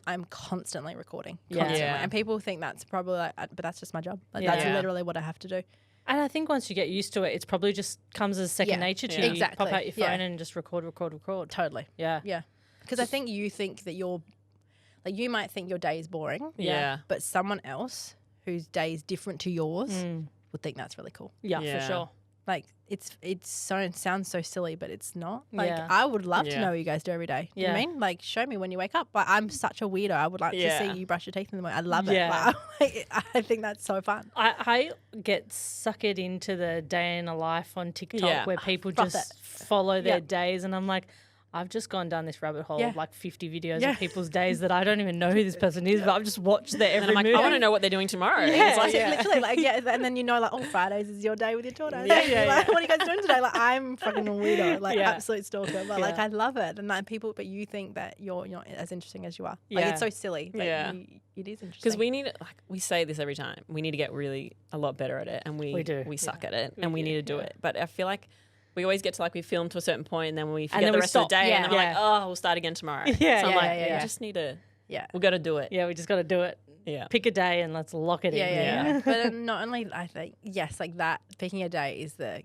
I'm constantly recording. Yeah. Constantly. Yeah. And people think that's probably like, but that's just my job. Like Yeah. that's Yeah. literally what I have to do. And I think once you get used to it, it's probably just comes as second nature to you. Exactly. You pop out your Yeah. phone and just record. Totally. Yeah. Yeah. Because I think you think that you might think your day is boring. Yeah. But someone else whose day is different to yours would think that's really cool. Yeah, Yeah. for sure. Like it sounds so silly, but it's not. Like Yeah. I would love to Yeah. know what you guys do every day. Do you know what I mean? Like show me when you wake up. But I'm such a weirdo. I would like to Yeah. see you brush your teeth in the morning. I love it. Yeah. Like, I think that's so fun. I get suckered into the day in a life on TikTok Yeah. where people Froth just it. follow their Yeah. days, and I'm like, I've just gone down this rabbit hole Yeah. of like 50 videos Yeah. of people's days that I don't even know who this person is, but I've just watched their And every I'm like, move. I want to know what they're doing tomorrow. Yeah. It's like, Literally, like, and then you know, like, Fridays is your day with your daughter. Yeah. Like, what are you guys doing today? Like, I'm fucking a weirdo, like, Yeah. absolute stalker. But like, Yeah. I love it, and like people, but you think that you're not as interesting as you are. Like, Yeah. it's so silly. But Yeah. it is interesting because we need, like we say this every time, we need to get really a lot better at it, and we do. we suck at it, and we need to do it. But I feel like we always get to like we film to a certain point, and then we forget then the we rest stop. of the day, and then we're Yeah. like, oh, we'll start again tomorrow. Yeah, so I'm yeah, like, yeah. we just need to, Yeah. we got to do it. Yeah, we just got to do it. Yeah. Pick a day and let's lock it in. Yeah. But not only I think yes, like that picking a day is the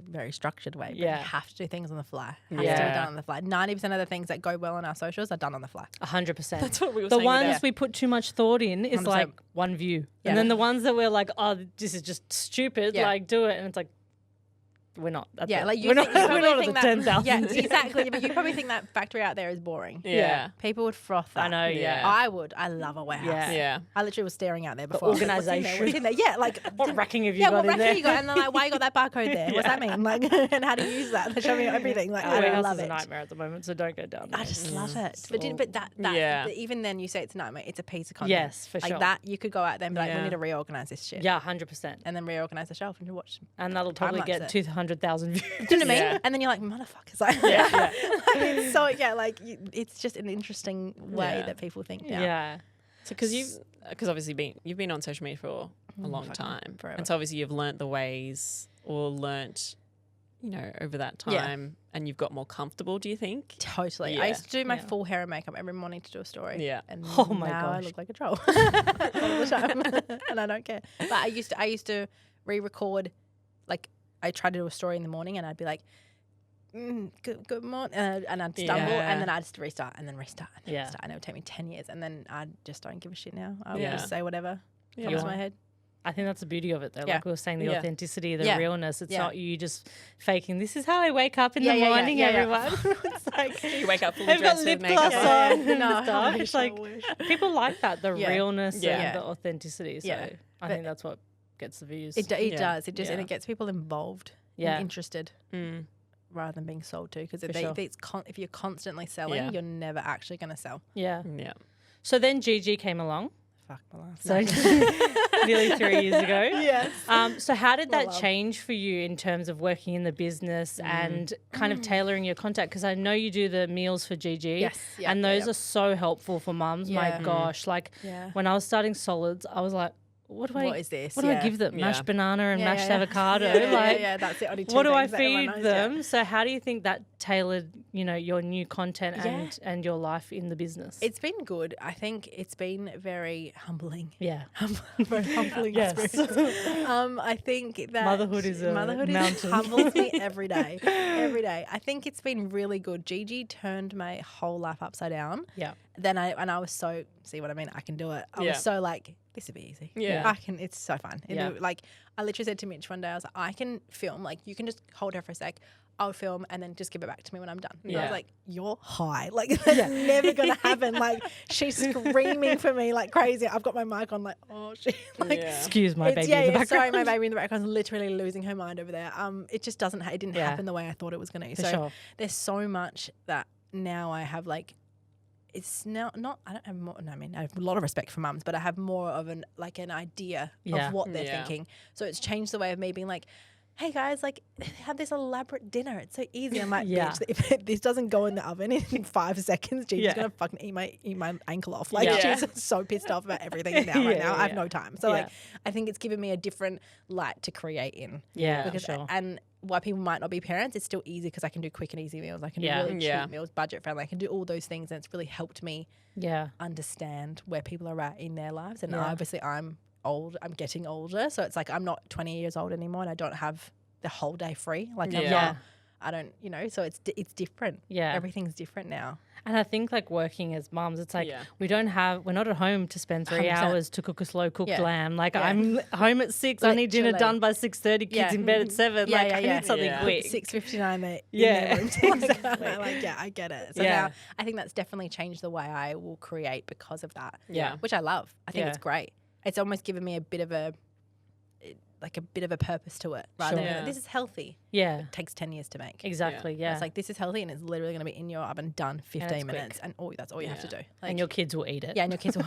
very structured way. But Yeah. you have to do things on the fly. Has to be Yeah. done on the fly. 90% of the things that go well on our socials are done on the fly. 100%. That's what we were The saying ones about- we put too much thought in is 100%. like one view. Yeah. And then the ones that we're like, oh, this is just stupid, Yeah. like do it. And it's like, we're not. At Yeah, the, like you we're think, not, you we're probably not at think the that 10,000. Yeah, exactly. But you probably think that factory out there is boring. Yeah. People would froth that. I know, yeah. I would. I love a warehouse. Yeah. Yeah. I literally was staring out there before. I was like, organisation. What's in there? Yeah, like What racking have you yeah, got what in rack there? have you got? And then like, why you got that barcode there? What's that mean? Like, and how to use that? They show me everything. Like, I Warehouse love is a it. nightmare at the moment, so don't go down there. I just love it. But But that Yeah. but even then, you say it's a nightmare. It's a piece of content. Yes, for like sure. that, you could go out there and be like, Yeah. we need to reorganize this shit. Yeah, 100%. And then reorganize the shelf and you watch. And that'll probably Time-lapse get it. 200,000 views. Do you know what I mean? Yeah. And then you're like, motherfuckers. Like, Yeah. like, so yeah, like it's just an interesting way Yeah. that people think now. Yeah. So because obviously you've been on social media for a long fucking time, forever. and so obviously you've learnt the ways or learnt, over that Yeah. time, and you've got more comfortable. Do you think? Totally. Yeah. I used to do my Yeah. full hair and makeup every morning to do a story. Yeah. And Oh my now I gosh. look like a troll all the time, and I don't care. But I used to re-record, like I tried to do a story in the morning, and I'd be like, good morning, and I'd stumble, Yeah. and then I'd just restart, and then restart, and then Yeah. restart, and it would take me 10 years, and then I just don't give a shit now. I Yeah. will just say whatever comes Yeah. to my head. I think that's the beauty of it, though. Yeah. Like we were saying, the Yeah. authenticity, the Yeah. realness. It's Yeah. not you just faking, this is how I wake up in the Yeah. morning, everyone. It's like, You wake up fully I've got dressed lip with gloss makeup Yeah. on and No, I stuff. wish, It's I like, wish. people like that, the Yeah. realness Yeah. and the authenticity. So Yeah. I think that's what gets the views. It Yeah. does. It just and Yeah. it gets people involved, Yeah. and interested. Mm. Rather than being sold to, because For sure. if you're constantly selling, Yeah. you're never actually going to sell. Yeah. Yeah. So then Gigi came along. Fuck my life. So nearly 3 years ago. yes. So how did that love. change for you in terms of working in the business and kind of tailoring your content? Because I know you do the meals for Gigi. Yes, yeah, and yeah, those yeah. are so helpful for mums. Yeah. My gosh. Like Yeah. when I was starting solids, I was like, what do I What is this? What do I Yeah. give them? Yeah. Mashed banana and mashed yeah. avocado. Yeah, like yeah, that's the only two what do I things that everyone feed knows, yeah. them? So how do you think that tailored, your new content Yeah. and your life in the business? It's been good. I think it's been very humbling. yeah. Very humbling Yes. experience. I think that Motherhood is a mountain. humbles me every day. Every day. I think it's been really good. Gigi turned my whole life upside down. Yeah. Then I was so, see what I mean? I can do it. I Yeah. was so like, this would be easy. Yeah. It's so fun. Yeah. Like I literally said to Mitch one day, I was like, I can film, like you can just hold her for a sec. I'll film and then just give it back to me when I'm done. And I Yeah. was like, you're high. Like that's never going to happen. Like she's screaming for me like crazy. I've got my mic on like, oh shit. Like, Yeah. Excuse my baby yeah, in the yeah, background. sorry, my baby in the background is literally losing her mind over there. It just doesn't, it didn't Yeah. happen the way I thought it was going to. For So sure. there's so much that now I have like it's not I don't have more. No, I mean, I have a lot of respect for mums, but I have more of an idea of what they're thinking. So it's changed the way of me being like, hey guys, like, have this elaborate dinner. It's so easy. I'm like, bitch, if this doesn't go in the oven in 5 seconds, Gigi's gonna fucking eat my ankle off. Like, she's so pissed off about everything now. I have no time. So like, I think it's given me a different light to create in. Yeah, because and why people might not be parents, it's still easy because I can do quick and easy meals. I can do really cheap meals, budget friendly. I can do all those things, and it's really helped me understand where people are at in their lives. And obviously, I'm getting older, so it's like I'm not 20 years old anymore, and I don't have the whole day free. Like I don't, so it's different. Yeah, everything's different now. And I think like working as mums, it's like we're not at home to spend 3 hours to cook a slow cooked lamb. Like I'm home at 6. I need dinner done by 6:30. Kids in bed at 7. I need something quick. 6:59. Exactly. I get it. So now I think that's definitely changed the way I will create because of that. Yeah, which I love. I think it's great. It's almost given me a bit of a purpose to it, rather than this is healthy. Yeah, it takes 10 years to make. Exactly. Yeah, it's like this is healthy, and it's literally going to be in your oven done 15 minutes, and that's all you have to do. Like, and your kids will eat it. Yeah, and your kids will.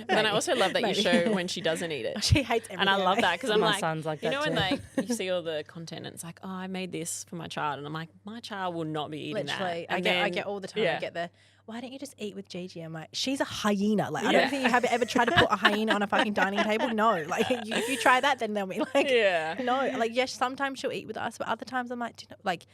And I also love that you show when she doesn't eat it. She hates everything. And I love that because I'm my son's like that know, too. when you see all the content, and it's like, oh, I made this for my child, and I'm like, my child will not be eating literally, that. I get all the time. I get the. Why don't you just eat with Gigi? I'm like, she's a hyena. Like, I don't think you have ever tried to put a hyena on a fucking dining table. No. Like, if you try that, then they'll be like, no. Like, yes, sometimes she'll eat with us, but other times I'm like,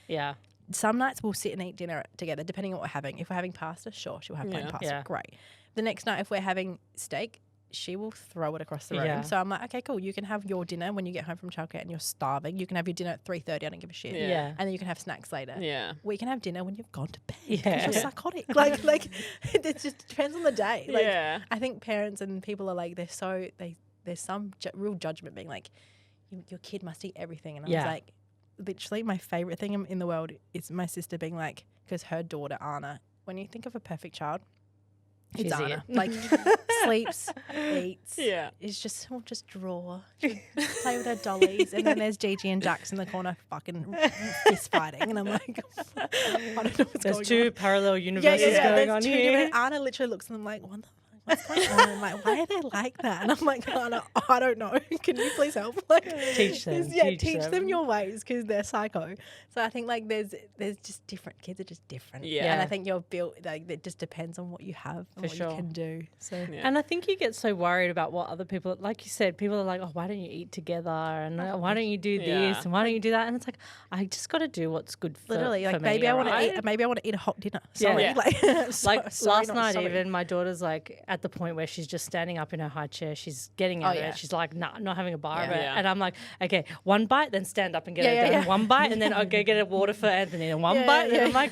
some nights we'll sit and eat dinner together, depending on what we're having. If we're having pasta, sure, she'll have plain pasta. Yeah. Great. The next night, if we're having steak, she will throw it across the room. Yeah. So I'm like, okay, cool. You can have your dinner when you get home from childcare and you're starving. You can have your dinner at 3:30. I don't give a shit. Yeah. And then you can have snacks later. Yeah. We can have dinner when you've gone to bed. Yeah. You're psychotic. Like it just depends on the day. Like, I think parents and people are like, there's some real judgment being like, your kid must eat everything. And I was like, literally my favorite thing in the world is my sister being like, because her daughter Anna, when you think of a perfect child, it's Anna. Like, sleeps, eats. Yeah. We'll just draw. She'll play with her dollies. And then there's Gigi and Jax in the corner fucking fist fighting. And I'm like, I don't know what's going on. There's two parallel universes going on here. Anna literally looks at them like, what the fuck? What's going on? I'm like, why are they like that? And I'm like, Anna, I don't know. Can you please help? Like, teach them. Teach them your ways because they're psycho. So I think like there's just different kids are just different. Yeah. And I think you're built like it just depends on what you have and what you can do. So and I think you get so worried about what other people, like you said, people are like, oh, why don't you eat together? And why don't you do this? And why don't you do that? And it's like, I just got to do what's good for literally. Like for maybe me, I want to eat. Maybe I want to eat a hot dinner. Sorry. Yeah. Like last night, even my daughter's like at the point where she's just standing up in her high chair. She's getting out of it. She's like, nah, not having a bar of it. Yeah. And I'm like, okay, one bite, then stand up and get it done. One bite, and then I'll go get a water for Anthony. And one bite, and I'm like,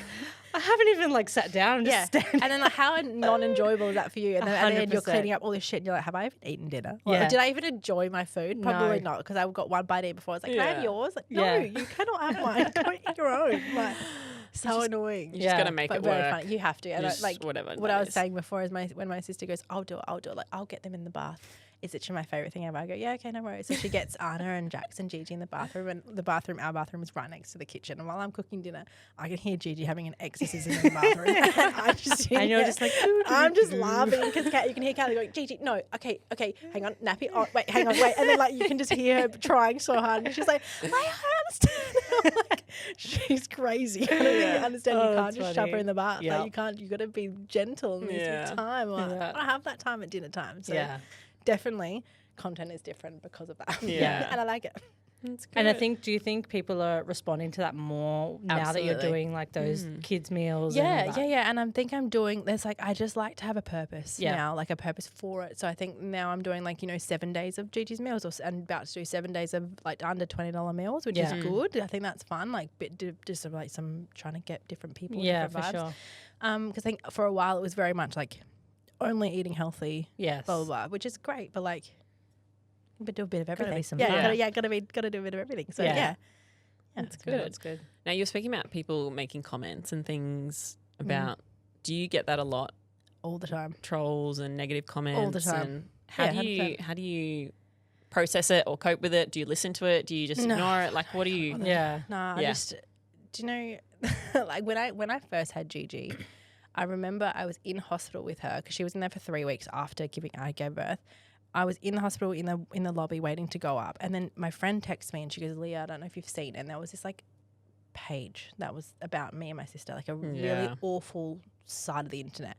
I haven't even like sat down. I'm just standing. And then like, how non-enjoyable is that for you? And then you're cleaning up all this shit and you're like, have I even eaten dinner? Like, did I even enjoy my food? Probably not, because I got one bite in before. I was like, can I have yours? Like, no, you cannot have mine. Go eat your own. Like, so annoying. You just got to make it work. Very funny. You have to. And like whatever. What I was saying before is when my sister goes, I'll do it. Like, I'll get them in the bath. It's literally my favourite thing ever. I go, yeah, okay, no worries. So she gets Anna and Jax and Gigi in the bathroom, and our bathroom is right next to the kitchen. And while I'm cooking dinner, I can hear Gigi having an exorcism in the bathroom. And you're just like, I'm just laughing because you can hear Callie going, Gigi, no, okay, hang on, nappy. Oh, wait, hang on, wait. And then like you can just hear her trying so hard, and she's like, I understand. I'm like, she's crazy. I don't really understand. You can't just shove her in the bath. Yep. Like you can't. You got to be gentle and there's time. Like, I don't have that time at dinner time. So definitely content is different because of that. Yeah. And I like it. And do you think people are responding to that more now that you're doing like those kids meals? Yeah. And I'm doing, I just like to have a purpose now, like a purpose for it. So I think now I'm doing 7 days of Gigi's meals and about to do 7 days of like under $20 meals, which is good. I think that's fun. Like just like some trying to get different people. Yeah, different for vibes. sure. Because I think for a while it was very much like only eating healthy, blah, blah, blah, which is great, but like, but do a bit of everything. Gotta be some gotta do a bit of everything. So that's good. That's good. Now you're speaking about people making comments and things about. Do you get that a lot? All the time. Trolls and negative comments. All the time. And how do you process it or cope with it? Do you listen to it? Do you just ignore it? Like, what do you? I just. Do you know? Like when I first had Gigi, I remember I was in hospital with her because she was in there for 3 weeks after I gave birth. I was in the hospital in the lobby waiting to go up. And then my friend texts me and she goes, Leah, I don't know if you've seen it. And there was this like page that was about me and my sister, like a really awful side of the internet.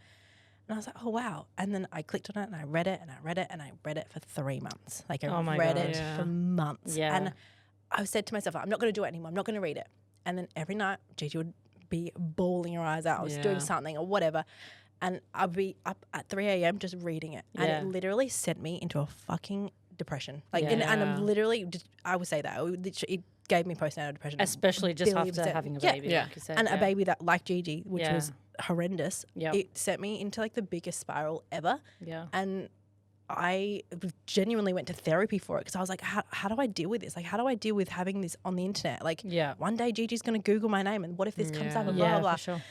And I was like, oh, wow. And then I clicked on it and I read it and I read it and I read it for 3 months. Like I read it for months. Yeah. And I said to myself, I'm not going to do it anymore. I'm not going to read it. And then every night Gigi would be bawling her eyes out. I was doing something or whatever. And I'd be up at 3 a.m. just reading it. And it literally sent me into a fucking depression. Like, and I'm literally, I would say that. It gave me postnatal depression. Especially just after having a baby, like you said. And a baby that, like Gigi, which was horrendous, it sent me into like the biggest spiral ever. Yeah. And I genuinely went to therapy for it because I was like, how do I deal with this? Like, how do I deal with having this on the internet? Like, one day Gigi's going to Google my name and what if this comes up and blah, blah, blah. For sure.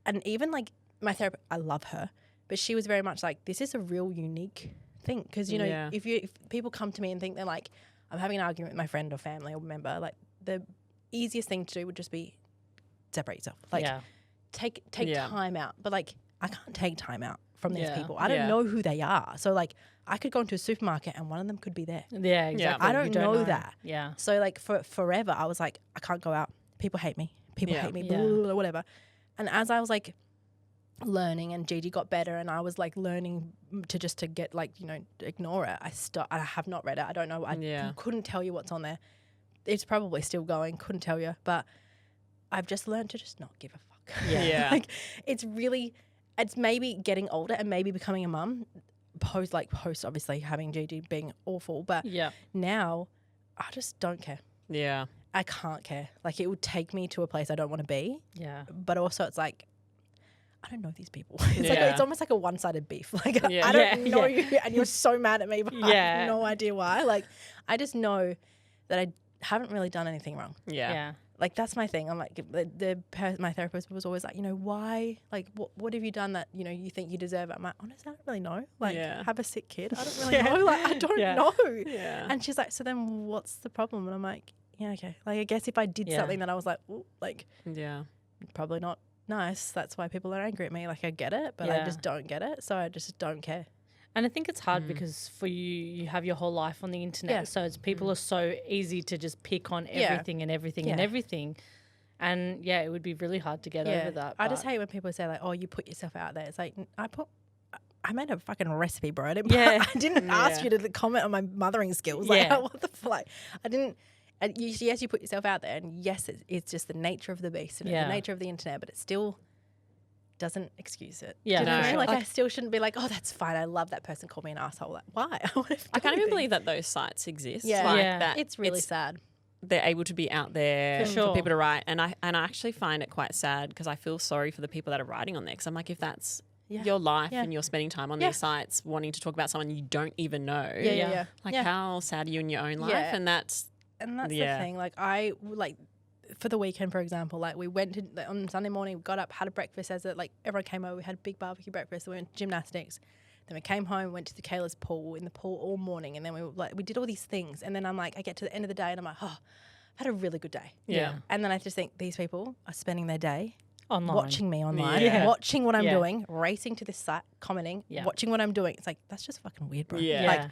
And even like my therapist, I love her, but she was very much like, this is a real unique thing. Because, you know, if people come to me and think they're like, I'm having an argument with my friend or family or member, like the easiest thing to do would just be separate yourself. Like take time out. But like, I can't take time out from these people. I don't know who they are. So like, I could go into a supermarket and one of them could be there. Yeah, exactly. I don't know that. Yeah. So like for forever, I was like, I can't go out. People hate me. People hate me. Blah, blah, blah, whatever. And as I was like learning and Gigi got better and I was like learning to get like, you know, ignore it. I have not read it. I don't know. I couldn't tell you what's on there. It's probably still going. Couldn't tell you. But I've just learned to just not give a fuck. Yeah. Like it's maybe getting older and maybe becoming a mum post obviously having Gigi being awful. But now I just don't care. Yeah. I can't care. Like it would take me to a place I don't want to be. Yeah. But also it's like, I don't know these people. It's like it's almost like a one-sided beef. Like I don't know you and you're so mad at me, but I have no idea why. Like I just know that I haven't really done anything wrong. Yeah. Like that's my thing. I'm like my therapist was always like, you know, why? Like what have you done that, you know, you think you deserve it? I'm like, honestly, I don't really know. Like have a sick kid. I don't really know. Like I don't know. Yeah. And she's like, so then what's the problem? And I'm like, yeah, okay. Like I guess if I did something that I was like, ooh, like probably not nice. That's why people are angry at me. Like I get it, but I just don't get it. So I just don't care. And I think it's hard because for you have your whole life on the internet. So it's people are so easy to just pick on everything and everything and everything. And it would be really hard to get over that. I just hate when people say like, oh, you put yourself out there. It's like, I made a fucking recipe, bro. I didn't ask you to comment on my mothering skills. Like, what the fuck? I didn't. And yes, you put yourself out there, and yes, it's just the nature of the beast and the nature of the internet, but it still doesn't excuse it. Yeah, do you know what I mean? Like I still shouldn't be like, oh, that's fine. I love that person called me an asshole. Like, why? I can't even believe that those sites exist. Yeah, like that. It's really sad. They're able to be out there for people to write, and I actually find it quite sad because I feel sorry for the people that are writing on there. Because I'm like, if that's your life and you're spending time on these sites wanting to talk about someone you don't even know, how sad are you in your own life? And that's the thing. Like for the weekend, for example, like we went to on Sunday morning, we got up, had a breakfast everyone came over, we had a big barbecue breakfast, we went to gymnastics, then we came home, went to the Kayla's pool, in the pool all morning, and then we did all these things, and then I'm like, I get to the end of the day and I'm like, oh, I've had a really good day. Yeah. And then I just think these people are spending their day online, watching me online, watching what I'm doing, racing to this site, commenting, watching what I'm doing. It's like, that's just fucking weird, bro. Yeah. Like,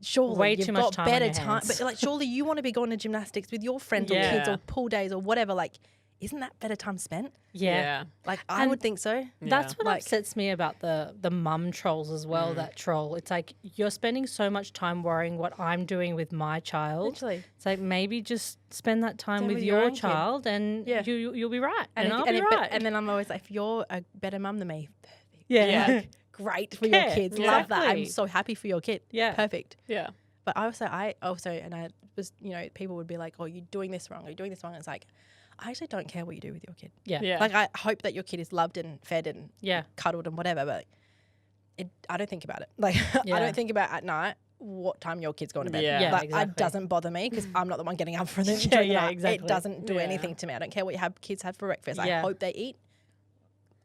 surely you've got better time, but like surely you want to be going to gymnastics with your friends or kids or pool days or whatever. Like, isn't that better time spent? Yeah. Like I would think so. That's what upsets me about the mum trolls as well. That troll. It's like you're spending so much time worrying what I'm doing with my child. Literally. It's like maybe just spend that time with your child and you'll be right. And I'll be right. And then I'm always like, if you're a better mum than me, perfect. Yeah. Like, great for your kids. Love that. I'm so happy for your kid. Yeah. Perfect. Yeah. But I was, you know, people would be like, oh, you're doing this wrong. Or you're doing this wrong. It's like, I actually don't care what you do with your kid. Yeah. Like I hope that your kid is loved and fed and cuddled and whatever, but I don't think about it. Like I don't think about at night what time your kid's going to bed. Yeah. Like it doesn't bother me because I'm not the one getting up for them. Exactly. It doesn't do anything to me. I don't care what kids have for breakfast. I hope they eat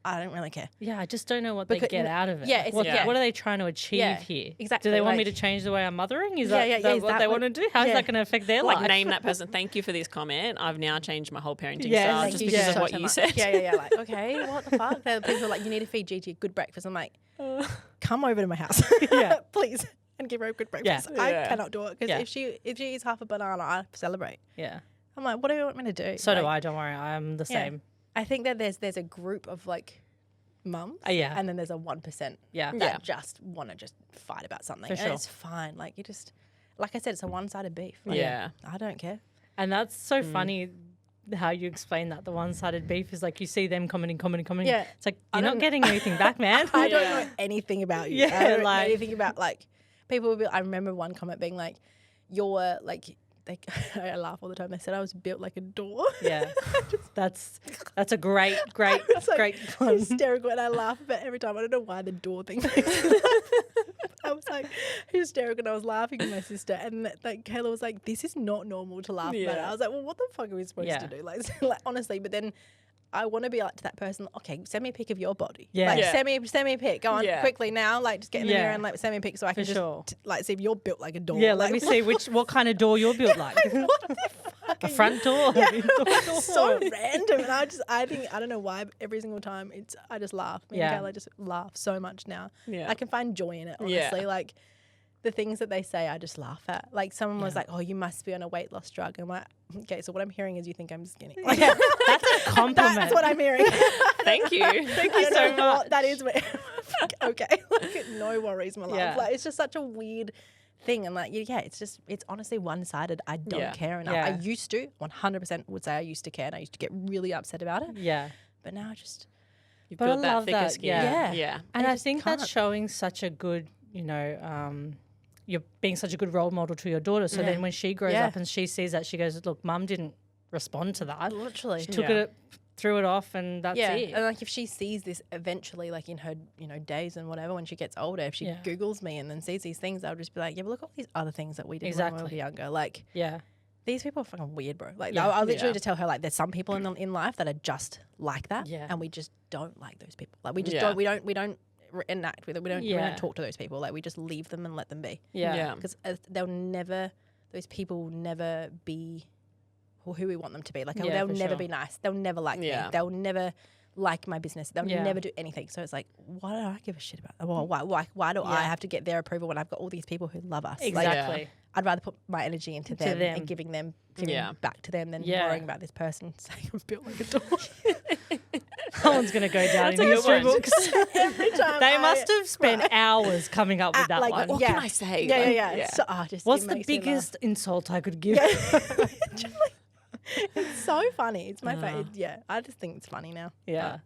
I don't really care. Yeah, I just don't know what they get out of it. Yeah, what are they trying to achieve here? Exactly. Do they want me to change the way I'm mothering? Is that what that they want to do? How is that going to affect their life? Name that person. Thank you for this comment. I've now changed my whole parenting style just because of what you said. Yeah. Like, okay, what the fuck? People are like, you need to feed Gigi a good breakfast. I'm like, come over to my house, please, and give her a good breakfast. I cannot do it because if she eats half a banana, I celebrate. Yeah. I'm like, what do you want me to do? So do I. Don't worry, I'm the same. I think that there's a group of like mums, and then there's a 1% that just want to just fight about something. For sure. And it's fine. Like you just, like I said, it's a one-sided beef. Like, I don't care. And that's so funny how you explain that. The one-sided beef is like you see them commenting. Yeah. It's like, you're not getting anything back, man. I don't know anything about you. I don't know anything about like, people will be, I remember one comment being like, you're like, I laugh all the time. They said I was built like a door. Yeah, that's a great like one. Hysterical, and I laugh about it every time. I don't know why the door thing. I was like hysterical, and I was laughing with my sister, and like Kayla was like, "This is not normal to laugh about it." I was like, "Well, what the fuck are we supposed to do?" Like honestly, but then. I want to be like to that person. Okay, send me a pic of your body. Yeah, send me a pic. Go on quickly now. Like just get in the mirror and like send me a pic so I can just like see if you're built like a door. Yeah, let me see what kind of door you're built like. A front door. Yeah. So random, and I don't know why. But every single time I just laugh. Me and Kayla just laugh so much now. Yeah, I can find joy in it. Honestly, like. The things that they say, I just laugh at. Like someone was like, "Oh, you must be on a weight loss drug." I'm like, "Okay, so what I'm hearing is you think I'm skinny." Like, that's a compliment. That's what I'm hearing. Thank you so much. That is okay. Like, no worries, my love. Yeah. Like it's just such a weird thing, and like it's honestly one-sided. I don't care enough. I used to 100% would say I used to care, and I used to get really upset about it. Yeah, but now I just you've built that thicker skin. Yeah. And I think that's showing such a good, you're being such a good role model to your daughter. So then when she grows up and she sees that, she goes, look, mum didn't respond to that. Literally. She took it, threw it off, and that's it. And like if she sees this eventually, like in her, days and whatever, when she gets older, if she Googles me and then sees these things, I'll just be like, yeah, but look at all these other things that we did when we were younger. Like, these people are fucking weird, bro. Like, I'll literally just tell her, like, there's some people in life that are just like that. Yeah. And we just don't like those people. Like, we just don't, we don't enact with it. We don't talk to those people. Like we just leave them and let them be. Yeah. Because those people will never be who we want them to be. Like they'll never be nice. They'll never like me. They'll never like my business. They'll never do anything. So it's like, why do I give a shit about that? Well, why do I have to get their approval when I've got all these people who love us? Exactly. Like, I'd rather put my energy into them and giving back to them than worrying about this person saying I'm built like a door. That one's going to go down in history books. Every time they must have spent hours coming up with that one. What can I say? Yeah. So, what's the biggest insult I could give? It's so funny. It's my favorite. Yeah, I just think it's funny now. Yeah.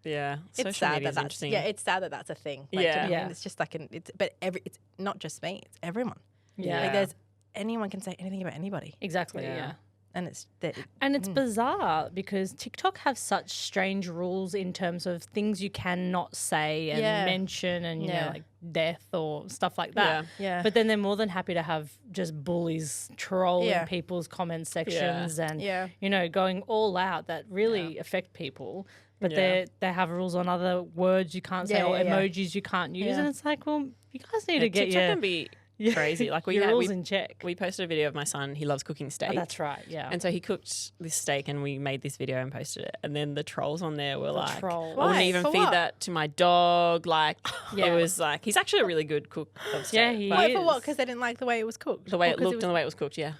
Yeah. It's sad that that's it's sad that that's a thing. Like, it's just like it's not just me. It's everyone. Yeah. Like anyone can say anything about anybody. Exactly. Yeah. And it's bizarre because TikTok have such strange rules in terms of things you cannot say and mention and you know like death or stuff like that. Yeah. But then they're more than happy to have just bullies trolling people's comment sections and going all out that really affect people. But they have rules on other words you can't say or emojis you can't use, and it's like, well, you guys need to get TikTok can be crazy. Like your rules in check. We posted a video of my son. He loves cooking steak. Oh, that's right. Yeah. And so he cooked this steak, and we made this video and posted it. And then the trolls on there were like, trolls. I wouldn't even feed that to my dog. Like, it was like, he's actually a really good cook of steak. Yeah, he is. For what? Because they didn't like the way it was cooked. The way it looked and the way it was cooked. Yeah.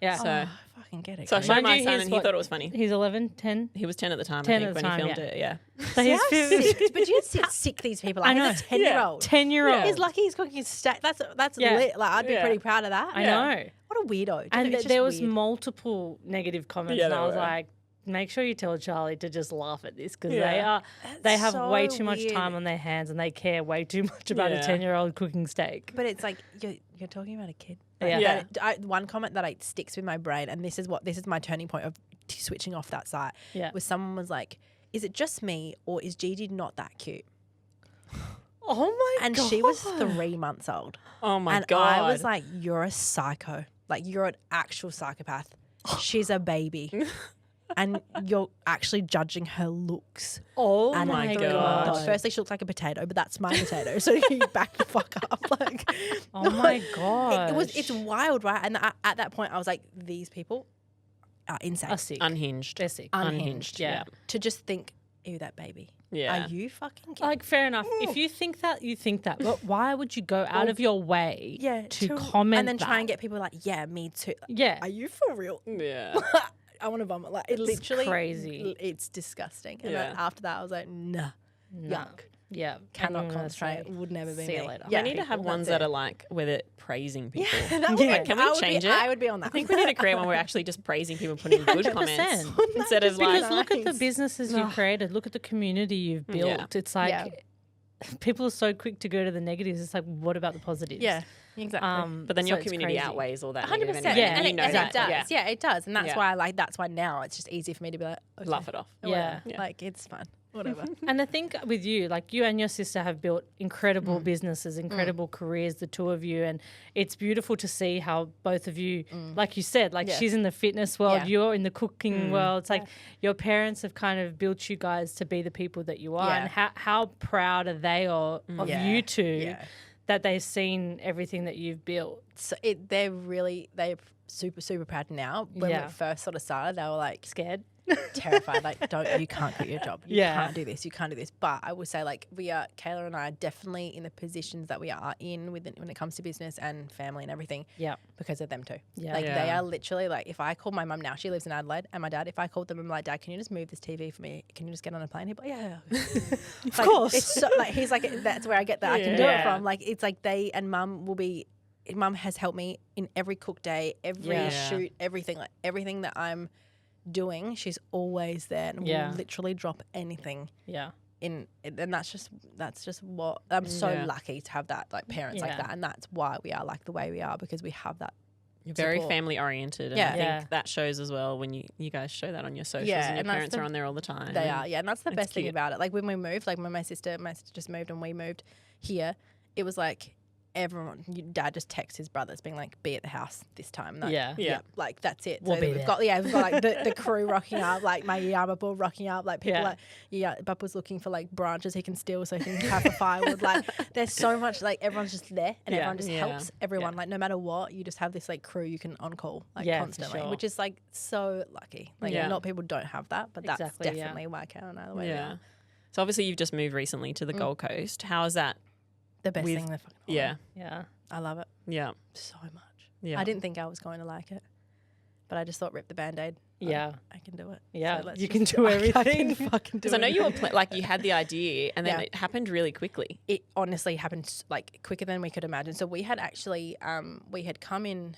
Yeah. So I fucking get it. So I showed my son, and he thought it was funny. He's 11, 10. He was 10 at the time. 10 I think, at the when time, he filmed it. Yeah. So he's sick. But you see how sick these people are. I know. He's a 10-year-old. 10-year-old. He's lucky he's cooking a steak. That's lit. Like I'd be pretty proud of that. I know. What a weirdo. And there was multiple negative comments, and I was like, make sure you tell Charlie to just laugh at this because they have way too much time on their hands and they care way too much about a 10-year-old cooking steak. But it's like you're talking about a kid. One comment that sticks with my brain, and this is my turning point of switching off that site. Was someone was like, "Is it just me or is Gigi not that cute?" Oh my god! And she was 3 months old. Oh my god! And I was like, "You're a psycho. Like you're an actual psychopath. She's a baby." and you're actually judging her looks. Oh And my I God. thought, firstly, she looks like a potato, but that's my potato. So you back the fuck up. Like, Oh my God. it's wild, right? And at that point, I was like, these people are insane. Are sick. Unhinged. They're sick. Unhinged. Yeah. To just think, ew, that baby. Yeah. Are you fucking kidding? Like, fair enough. If you think that, you think that. But why would you go out of your way to comment and then that? try and get people like, yeah, me too. Like, Yeah. are you for real? Yeah. I want to vomit. Like, it literally crazy. It's disgusting. And Yeah. then after that, I was like, nah, yuck. Yeah. Cannot I'm gonna concentrate. say, Would never be see me. you later. We need to have people, ones that's that it. are like where they're praising people. That would be- Like, can we I would change be, it? I would be on that. I think we need to create one where we're actually just praising people, putting good comments 100%. instead of Because like. look at the Nice. businesses you've created. Look at the community you've built. Yeah. It's like Yeah. people are so quick to go to the negatives. It's like, what about the positives? Yeah, exactly. But then so your it's community crazy. outweighs all that. 100%. negative Yeah, energy, and you know it that. does. Yeah. Yeah, it does. And that's Yeah. why, like, that's why now it's just easy for me to be like, okay, Laugh it off. Yeah. whatever. Like, it's fun. Whatever. And I think with you, like you and your sister have built incredible businesses, incredible careers, the two of you. And it's beautiful to see how both of you, like you said, like Yeah. she's in the fitness world, Yeah. you're in the cooking world. It's like your parents have kind of built you guys to be the people that you are. Yeah. And how proud are they of Yeah. you two Yeah. that they've seen everything that you've built? So they're super, super proud now. When Yeah. we first sort of started, they were like Scared? terrified, like, you can't quit your job. You Yeah. can't do this. You can't do this. But I would say, like, Kayla and I are definitely in the positions that we are in when it comes to business and family and everything. Yeah. Because of them too. Yeah. Like, Yeah. they are literally, like, if I call my mum now, she lives in Adelaide, and my dad, if I called them, I'm like, Dad, can you just move this TV for me? Can you just get on a plane? He'd be like, yeah. Of course. It's so, like, he's like, that's where I get that I can do it Yeah. from. Like, it's like Mum has helped me in every cook day, every Yeah. shoot, everything. Like, everything that I'm doing, she's always there and Yeah. will literally drop anything Yeah. in. And that's just what I'm so Yeah. lucky to have that, like, parents like Yeah. that, and that's why we are like the way we are, because we have that. You're very support. family oriented. And Yeah. I think Yeah. that shows as well when you guys show that on your socials Yeah, and your and that's parents the- are on there all the time. They are, yeah, and that's the It's best thing cute. about it. Like, when we moved, like when my sister just moved and we moved here, it was like Dad just texts his brothers being like, be at the house this time. Like, Yeah. Yeah. like that's it. We'll so be we've there. got like the crew rocking up, like my Yama ball rocking up, like people Yeah. like Bub was looking for like branches he can steal so he can have the firewood. Like, there's so much, like, everyone's just there and Yeah. everyone just Yeah. helps everyone. Like, no matter what, you just have this like crew you can on call like Yeah, for constantly, sure. which is like so lucky. Like, Yeah. a lot of people don't have that, but that's Exactly, yeah. definitely why Karen and I are the way we Yeah. are. So obviously you've just moved recently to the Gold Coast. How is that? The best With- thing in the fucking world. Yeah. Yeah. I love it Yeah. so much. Yeah. I didn't think I was going to like it, but I just thought, rip the Band-Aid. Yeah. I can do it. Yeah, let's you just can do I everything. can fucking do Because I know it. you were like you had the idea and then Yeah. it happened really quickly. It honestly happened like quicker than we could imagine. So we had actually, we had come in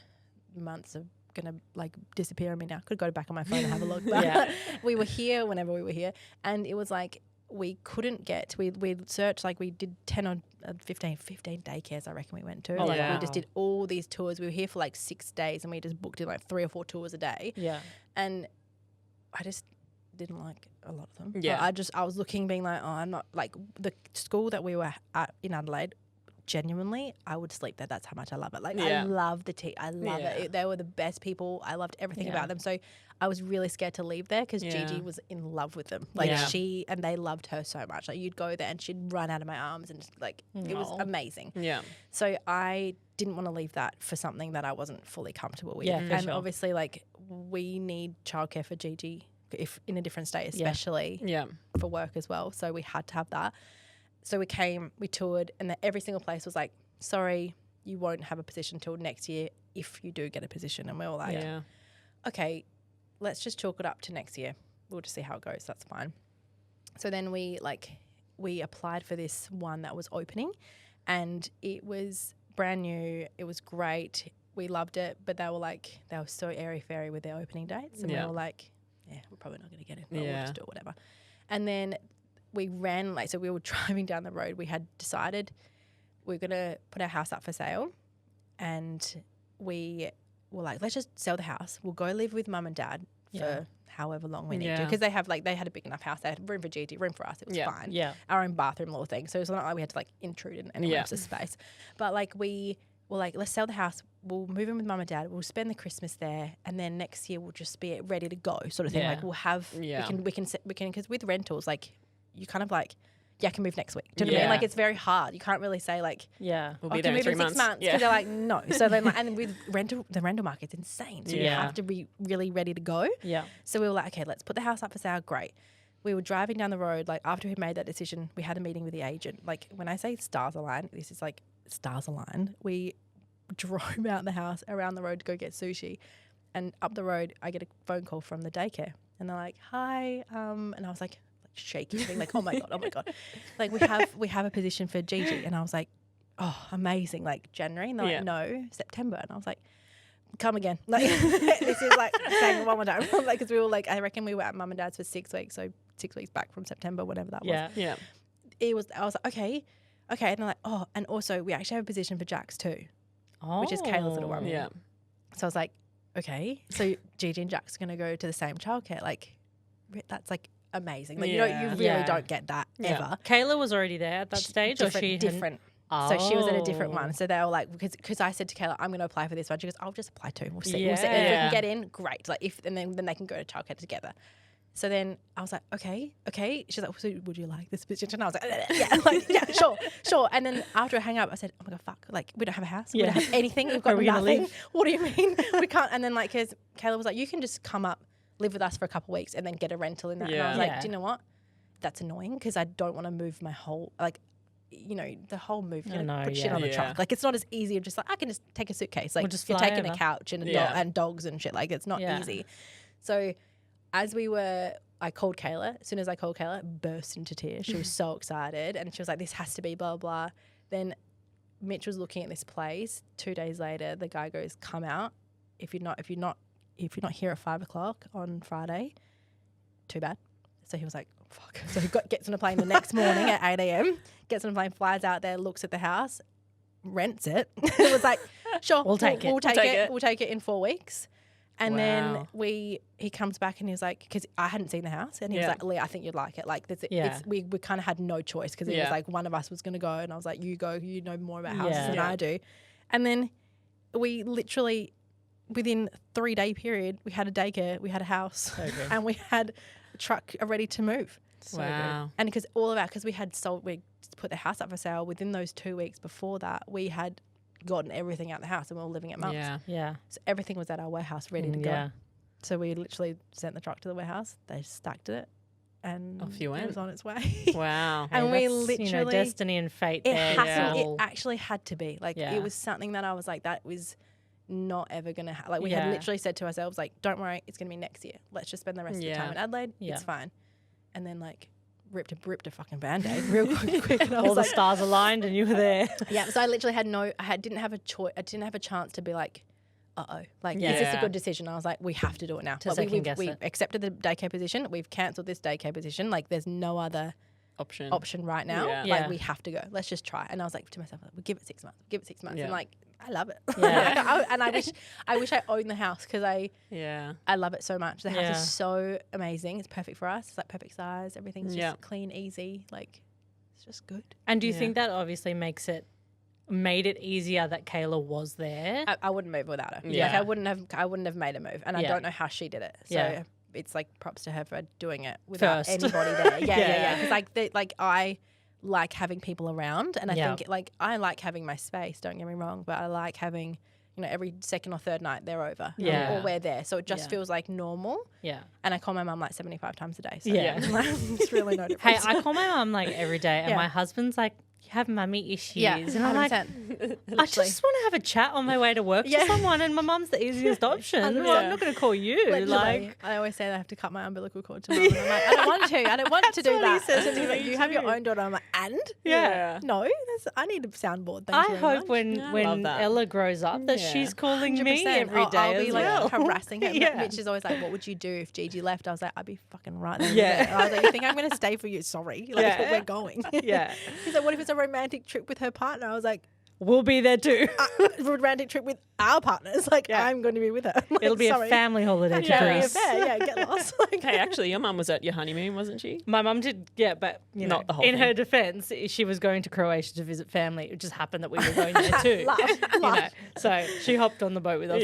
months of gonna like disappear on me now. Could go back on my phone and have a look. But Yeah. we were here whenever we were here, and it was like we couldn't get. We searched, like, we did 10 or 15 daycares. I reckon we went to. Oh, like, wow. we just did all these tours. We were here for like 6 days, and we just booked in like 3 or 4 tours a day. Yeah. And I just didn't like a lot of them. Yeah. I was looking, being like, oh, I'm not, like, the school that we were at in Adelaide, genuinely, I would sleep there. That's how much I love it. Like, Yeah. I love the tea. I love Yeah. it. They were the best people. I loved everything Yeah. about them. So I was really scared to leave there because Yeah. Gigi was in love with them. Like, Yeah. and they loved her so much. Like, you'd go there and she'd run out of my arms, and just, like, it was Aw. amazing. Yeah. So I didn't want to leave that for something that I wasn't fully comfortable with. Yeah, for and sure. obviously, like, we need childcare for Gigi if in a different state, Yeah. especially Yeah. for work as well. So we had to have that. So we came, we toured, and every single place was like, sorry, you won't have a position till next year if you do get a position. And we were like, Yeah. okay, let's just chalk it up to next year. We'll just see how it goes. That's fine. So then we applied for this one that was opening, and it was brand new. It was great. We loved it, but they were so airy-fairy with their opening dates. And Yeah. we were like, yeah, we're probably not going to get it. But Yeah. we'll just do it, whatever. And then we ran, so we were driving down the road. We had decided we were going to put our house up for sale, and we were like, let's just sell the house. We'll go live with mum and dad Yeah. for however long we need to. Yeah. Because they had a big enough house. They had room for Gigi, room for us. It was Yeah. fine. Yeah. Our own bathroom little thing. So it's not like we had to like intrude in anyone Yeah. else's space. But like we well, like, let's sell the house. We'll move in with mum and dad. We'll spend the Christmas there. And then next year we'll just be ready to go sort of thing. Yeah. Like we'll have, we can, because with rentals, like you kind of like, I can move next week. Do you know what I mean? Like it's very hard. You can't really say like, we'll be there in 3 months. Because they're like, no. So then, like, and with the rental market's insane. So you have to be really ready to go. Yeah. So we were like, okay, let's put the house up for sale. Great. We were driving down the road. Like after we made that decision, we had a meeting with the agent. Like when I say stars align, this is like stars align. We drove out the house around the road to go get sushi, and up the road I get a phone call from the daycare, and they're like, "Hi," and I was like shaking, being like, "Oh my god!" Like we have a position for Gigi, and I was like, "Oh, amazing!" Like January, and they're like, "No, September," and I was like, "Come again!" Like this is like saying it one more time, like because we were like, I reckon we were at mum and dad's for 6 weeks, so 6 weeks back from September, whatever that was. Yeah. I was like, okay, and they're like, "Oh, and also we actually have a position for Jax too." Which is Kayla's little one. Yeah. So I was like, okay. So Gigi and Jax are going to go to the same childcare. Like, that's like amazing. Like, you really don't get that ever. Kayla was already there at that stage, or she different. So she was at a different one. So they were like, because I said to Kayla, I'm going to apply for this one. She goes, I'll just apply too. We'll see. We'll see. If we can get in, great. Like and then they can go to childcare together. So then I was like, okay. She's like, so would you like this position? And I was like, yeah, sure. And then after I hang up, I said, oh my God, fuck. Like, we don't have a house. We don't have anything. We've got nothing. What do you mean? We can't. And then like, because Kayla was like, you can just come up, live with us for a couple of weeks and then get a rental in that. And I was like, do you know what? That's annoying because I don't want to move my whole, like, you know, the whole move. You're going to put shit on the truck. Like, it's not as easy. Just like, I can just take a suitcase. Like, you're taking a couch and and dogs and shit. Like, it's not easy. So as I called Kayla. As soon as I called Kayla, burst into tears. She was so excited, and she was like, "This has to be blah blah." Then Mitch was looking at this place. 2 days later, the guy goes, "Come out. If you're not here at 5 o'clock on Friday, too bad." So he was like, "Fuck." So he gets on a plane the next morning at 8 a.m. Gets on a plane, flies out there, looks at the house, rents it. It was like, "Sure, we'll take it. We'll take it in 4 weeks." And then he comes back and he's like, because I hadn't seen the house, and he was like, "Leah, I think you'd like it." Like, we kind of had no choice because it was like one of us was going to go, and I was like, "You go, you know more about houses than I do." And then we literally, within 3-day period, we had a daycare, we had a house, and we had a truck ready to move. So wow. And because we put the house up for sale within those 2 weeks before that, we had gotten everything out of the house and we were living at mum's. Yeah. So everything was at our warehouse ready to go. Yeah. So we literally sent the truck to the warehouse. They stacked it, and off you went. It was on its way. Wow. And we literally, you know, destiny and fate. It actually had to be like it was something that I was like, that was not ever gonna like we had literally said to ourselves like, don't worry, it's gonna be next year. Let's just spend the rest of the time in Adelaide. It's fine. And then like ripped a fucking Band-Aid real quick. And all the stars aligned and you were there. Yeah. So I literally didn't have a choice. I didn't have a chance to be like, like, is this a good decision? I was like, we have to do it now. We accepted the daycare position. We've cancelled this daycare position. Like, there's no other option right now. Yeah. Like, we have to go. Let's just try. And I was like to myself, we'll give it 6 months. Yeah. And like, I love it. Yeah. And I wish I owned the house because I love it so much. The house is so amazing. It's perfect for us. It's like perfect size. Everything's just clean, easy. Like, it's just good. And do you think that obviously made it easier that Kayla was there? I wouldn't move without her. Yeah. Like, I wouldn't have made a move, and I don't know how she did it. So it's like props to her for doing it without anybody there. Yeah. Because I like having people around, and I think like I like having my space. Don't get me wrong, but I like having, you know, every second or third night they're over, or we're there, so it just feels like normal. Yeah. And I call my mum like 75 times a day. So it's really no difference. Hey, I call my mum like every day, and my husband's like, "You have mummy issues," and I'm like, I just want to have a chat on my way to work to someone, and my mum's the easiest option. I'm not going to call you. Literally. Like, I always say that I have to cut my umbilical cord to mum, and I'm like, I don't want to do that. So he's like, you have your own daughter. I'm like, and no, I need a soundboard. Thank you very hope much. when Ella grows up that she's calling me every day. I'll be like harassing her. Mitch is always like, "What would you do if Gigi left?" I was like, "I'd be fucking right there." Yeah. I was like, "You think I'm going to stay for you? Sorry, like we're going." Yeah. He's like, "What if it's a romantic trip with her partner?" I was like, "We'll be there too." Romantic trip with our partners. Like, I'm going to be with her. Like, It'll be a family holiday to Greece. Get lost. Like, Hey, actually, your mum was at your honeymoon, wasn't she? My mum did, but you know, Not the whole in thing. her defence, she was going to Croatia to visit family. It just happened that we were going there too. You know, so she hopped on the boat with us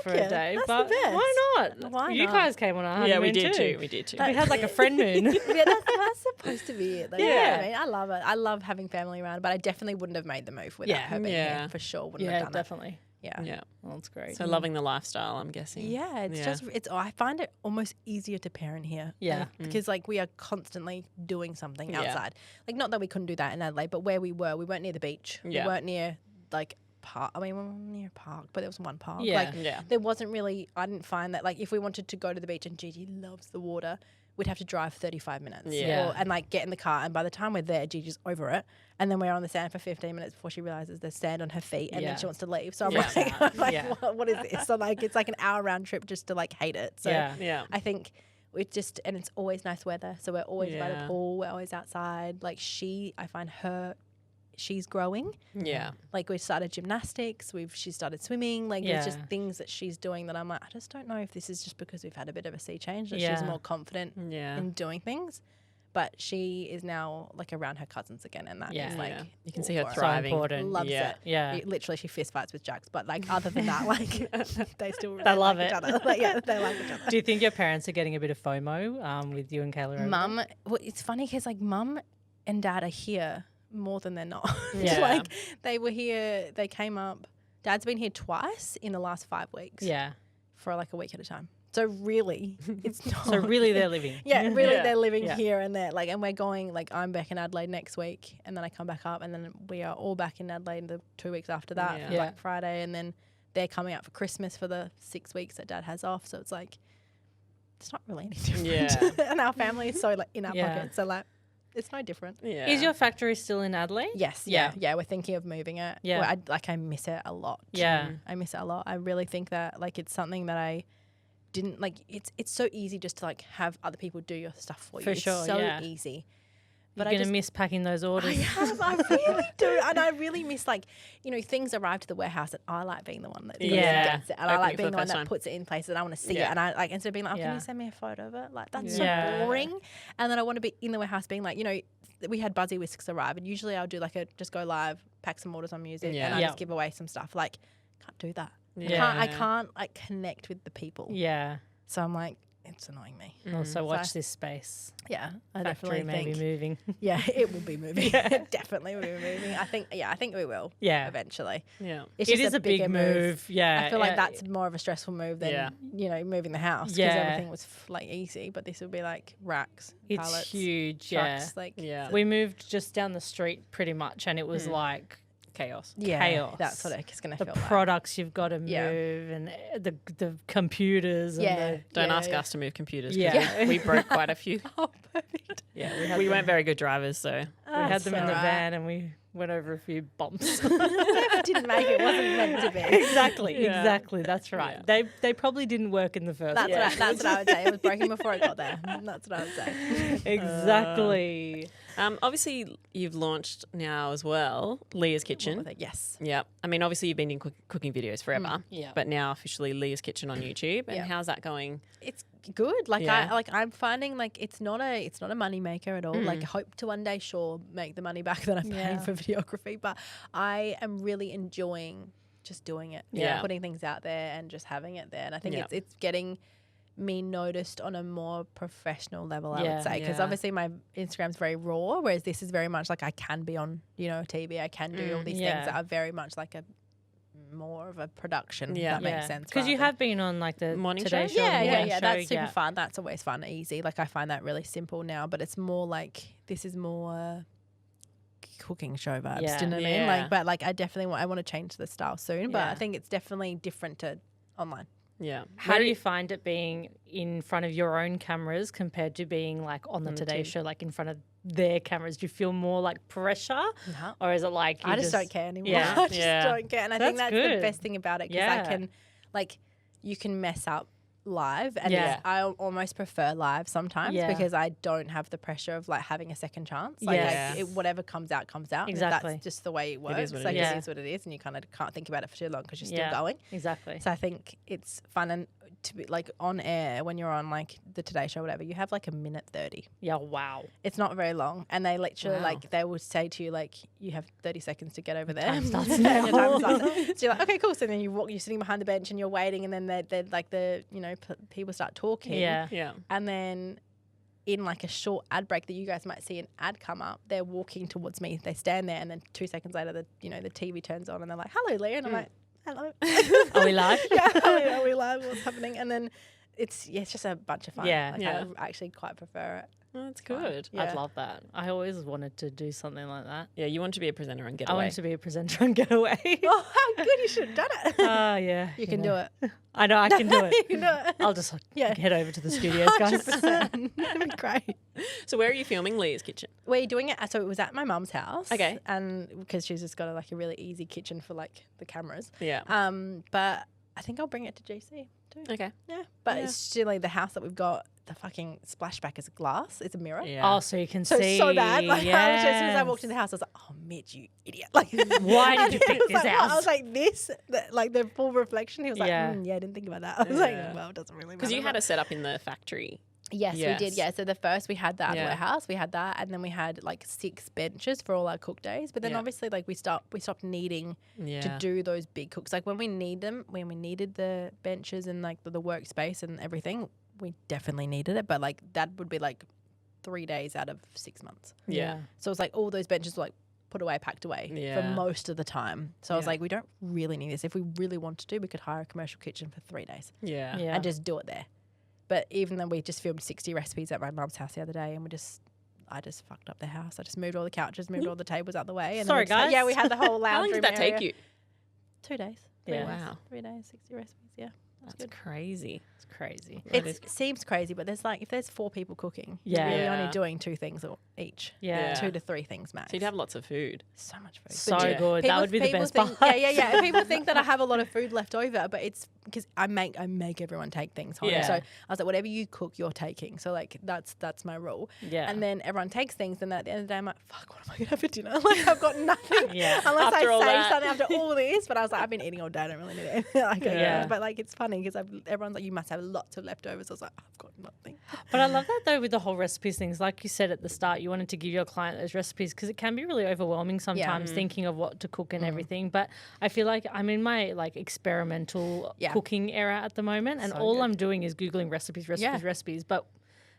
for a day. That's but the best. why not? Why You not? guys came on our honeymoon Yeah, we did too. too. We did too. We had like a friend moon. that's supposed to be it. Like, Yeah. you know what I mean? I love it. I love having family around, but I definitely wouldn't have made the move without her being here. For sure, wouldn't have done definitely. it. Yeah. Yeah. Well, that's great. So loving the lifestyle, I'm guessing. Yeah, it's just I find it almost easier to parent here. Yeah. Because like we are constantly doing something Yeah. outside. Like not that we couldn't do that in Adelaide, but where we weren't near the beach. Yeah. We weren't near like park. I mean, we were near a park, but there was one park. Yeah. Like there wasn't really. I didn't find that like if we wanted to go to the beach and Gigi loves the water, we'd have to drive 35 minutes. Yeah. And like get in the car, and by the time we're there, Gigi's over it. And then we're on the sand for 15 minutes before she realizes there's sand on her feet, and then she wants to leave. So I'm like, what is this? So like, it's like an hour round trip just to like hate it. So I think we just, and it's always nice weather. So we're always by the pool. We're always outside. Like I find she's growing. Yeah. Like we started gymnastics. She started swimming. Like there's just things that she's doing that I'm like, I just don't know if this is just because we've had a bit of a sea change that she's more confident in doing things. But she is now like around her cousins again, and that is like you can see her for it. thriving. So important. Loves it. Yeah. Literally, she fist fights with Jax, but like other than that, like they still They love like it. each other. Like, they like each other. Do you think your parents are getting a bit of FOMO with you and Kayla? over Mum, well, it's funny because like mum and dad are here more than they're not. Yeah. Like they were here. They came up. Dad's been here twice in the last 5 weeks. Yeah. For like a week at a time. So really, it's not. So really, they're living. Yeah, really, they're living here and there. Like, and we're going. Like, I'm back in Adelaide next week, and then I come back up, and then we are all back in Adelaide the 2 weeks after that for Black Friday, and then they're coming out for Christmas for the 6 weeks that Dad has off. So it's like, it's not really any different. Yeah. And our family is so like in our pocket, so like, it's no different. Yeah. Is your factory still in Adelaide? Yes. Yeah. We're thinking of moving it. Yeah. Well, I miss it a lot. Yeah. I miss it a lot. I really think that like it's something that I didn't like. It's so easy just to like have other people do your stuff for you. For sure, It's so easy. But you're going to miss packing those orders. I really do. And I really miss like, you know, things arrive to the warehouse and I like being the one that gets it. And I like being the one that puts it in places and I want to see it. And I like, instead of being like, oh, can you send me a photo of it? Like, that's so boring. And then I want to be in the warehouse being like, you know, we had Buzzy Whisks arrive and usually I'll do like just go live, pack some orders on music and I just give away some stuff. Like, can't do that. I can't like connect with the people. Yeah. So I'm like, it's annoying me. Also, watch this space. Yeah, I Factory definitely may be think. moving. Yeah, it will be moving. It definitely will be moving. I think we will. Yeah. Eventually. Yeah. It's It just is a big bigger move. Yeah. I feel like that's more of a stressful move than you know moving the house because everything was like easy. But this will be like racks, It's pallets, huge. trucks. Yeah. Like We moved just down the street pretty much, and it was like chaos. Chaos. That's what it's going to the feel products you've got to move and the computers. And Don't ask us to move computers. Yeah. We broke quite a few. Oh, perfect. Yeah, we weren't very good drivers, so we had them in the van and we went over a few bumps. Didn't make it. Wasn't meant to be. Exactly. That's right. Yeah. They probably didn't work in the first place. That's what I would say. It was broken before it got there. That's what I would say. Exactly. Obviously, you've launched now as well, Leah's Kitchen. Yes. Yeah. I mean, obviously, you've been in cooking videos forever. Yeah. But now officially Leah's Kitchen on YouTube. And how's that going? It's good. Like I'm finding like it's not a money maker at all. Like I hope to one day make the money back that I'm paying for videography, but I am really enjoying just doing it. Putting things out there and just having it there. And I think it's getting me noticed on a more professional level, I would say, because obviously my Instagram's very raw, whereas this is very much like I can be on, you know, TV. I can do all these things that are very much like a more of a production. If that makes sense. Because you have been on like the morning Today show. Show. Yeah. That's super fun. That's always fun, easy. Like I find that really simple now, but it's more like this is more cooking show vibes. Do you know what I mean? Like, but like I definitely I want to change the style soon. But I think it's definitely different to online. Yeah. How do you find it being in front of your own cameras compared to being like on the Today Show, like in front of their cameras? Do you feel more like pressure, or is it like I just don't care anymore? Yeah. I just don't care, and I think that's good. the best thing about it because I can, like, you can mess up live, and I almost prefer live sometimes because I don't have the pressure of like having a second chance. Like whatever comes out. Exactly. That's just the way it works. It is what it is, and you kind of can't think about it for too long because you're still going. Exactly. So I think it's fun, and to be like on air when you're on like the Today Show or whatever, you have like 1:30. Yeah, wow. It's not very long, and they literally like they will say to you like you have 30 seconds to get over there. Time starts now. Your time starts. So you're like, okay, cool. So then you're sitting behind the bench and you're waiting, and then they're like people start talking. Yeah. And then in like a short ad break that you guys might see an ad come up, they're walking towards me. They stand there, and then 2 seconds later, the TV turns on, and they're like, "Hello, Leah," and I'm like, "Hello." Are we live? Yeah, are we live? What's happening? And then it's just a bunch of fun. Yeah. Like, I actually quite prefer it. Oh, that's good. I'd love that. I always wanted to do something like that. Yeah, you want to be a presenter and get I away. wanted to be a presenter and get away. Oh, how good. You should have done it. Yeah. You can do it. I know I can do it. You can do it. I'll just head over to the studios, guys. 100%. That'd be great. So where are you filming Leah's kitchen? We're doing it. So it was at my mum's house. Okay. And because she's just got a really easy kitchen for like the cameras. Yeah. But I think I'll bring it to GC too. Okay. Yeah. But it's still like the house that we've got. The fucking splashback is glass. It's a mirror. Yeah. Oh, so you can So see. it's so bad. Like, yes. as soon as I walked in the house, I was like, "Oh, Mitch, you idiot! Like, why did you pick this like, house?" I was like, "This, like the full reflection." He was like, Yeah. I didn't think about that." I was like, "Well, it doesn't really matter." Because you had a setup in the factory. Yes, we did. Yeah. So the first we had the warehouse, we had that, and then we had like 6 benches for all our cook days. But then obviously like we stopped needing to do those big cooks. Like when we needed the benches and like the workspace and everything, we definitely needed it. But like that would be like 3 days out of 6 months. Yeah. So it's like all those benches were like put away, packed away for most of the time. So I was like, we don't really need this. If we really wanted to, we could hire a commercial kitchen for 3 days. Yeah. And just do it there. But even though we just filmed 60 recipes at my mum's house the other day, and I just fucked up the house. I just moved all the couches, moved all the tables out the way. And Sorry, then guys. we had the whole lounge How long room did that area. take you? 2 days. Yeah. Wow. 3 days, 60 recipes. Yeah. That's crazy. It's crazy. It seems crazy, but there's like, if there's 4 people cooking, Yeah. you're really Yeah. only doing 2 things each. Yeah. 2 to 3 things max. So you'd have lots of food. so much food. So But good. That would be the best think, part. Yeah. People think that I have a lot of food left over, but it's because I make everyone take things home. Yeah. So I was like, whatever you cook, you're taking. So like that's my rule. Yeah. And then everyone takes things, and then at the end of the day, I'm like, fuck, what am I gonna have for dinner? Like I've got nothing. Yeah. Unless After all I that. say something after all this. But I was like, I've been eating all day. I don't really need it. Like, Yeah. But like it's funny because everyone's like, you must have lots of leftovers. I was like, I've got nothing. But I love that though with the whole recipes things. Like you said at the start, you wanted to give your client those recipes because it can be really overwhelming sometimes thinking of what to cook and everything. But I feel like I'm in my like experimental cooking era at the moment, and all I'm doing is Googling recipes. But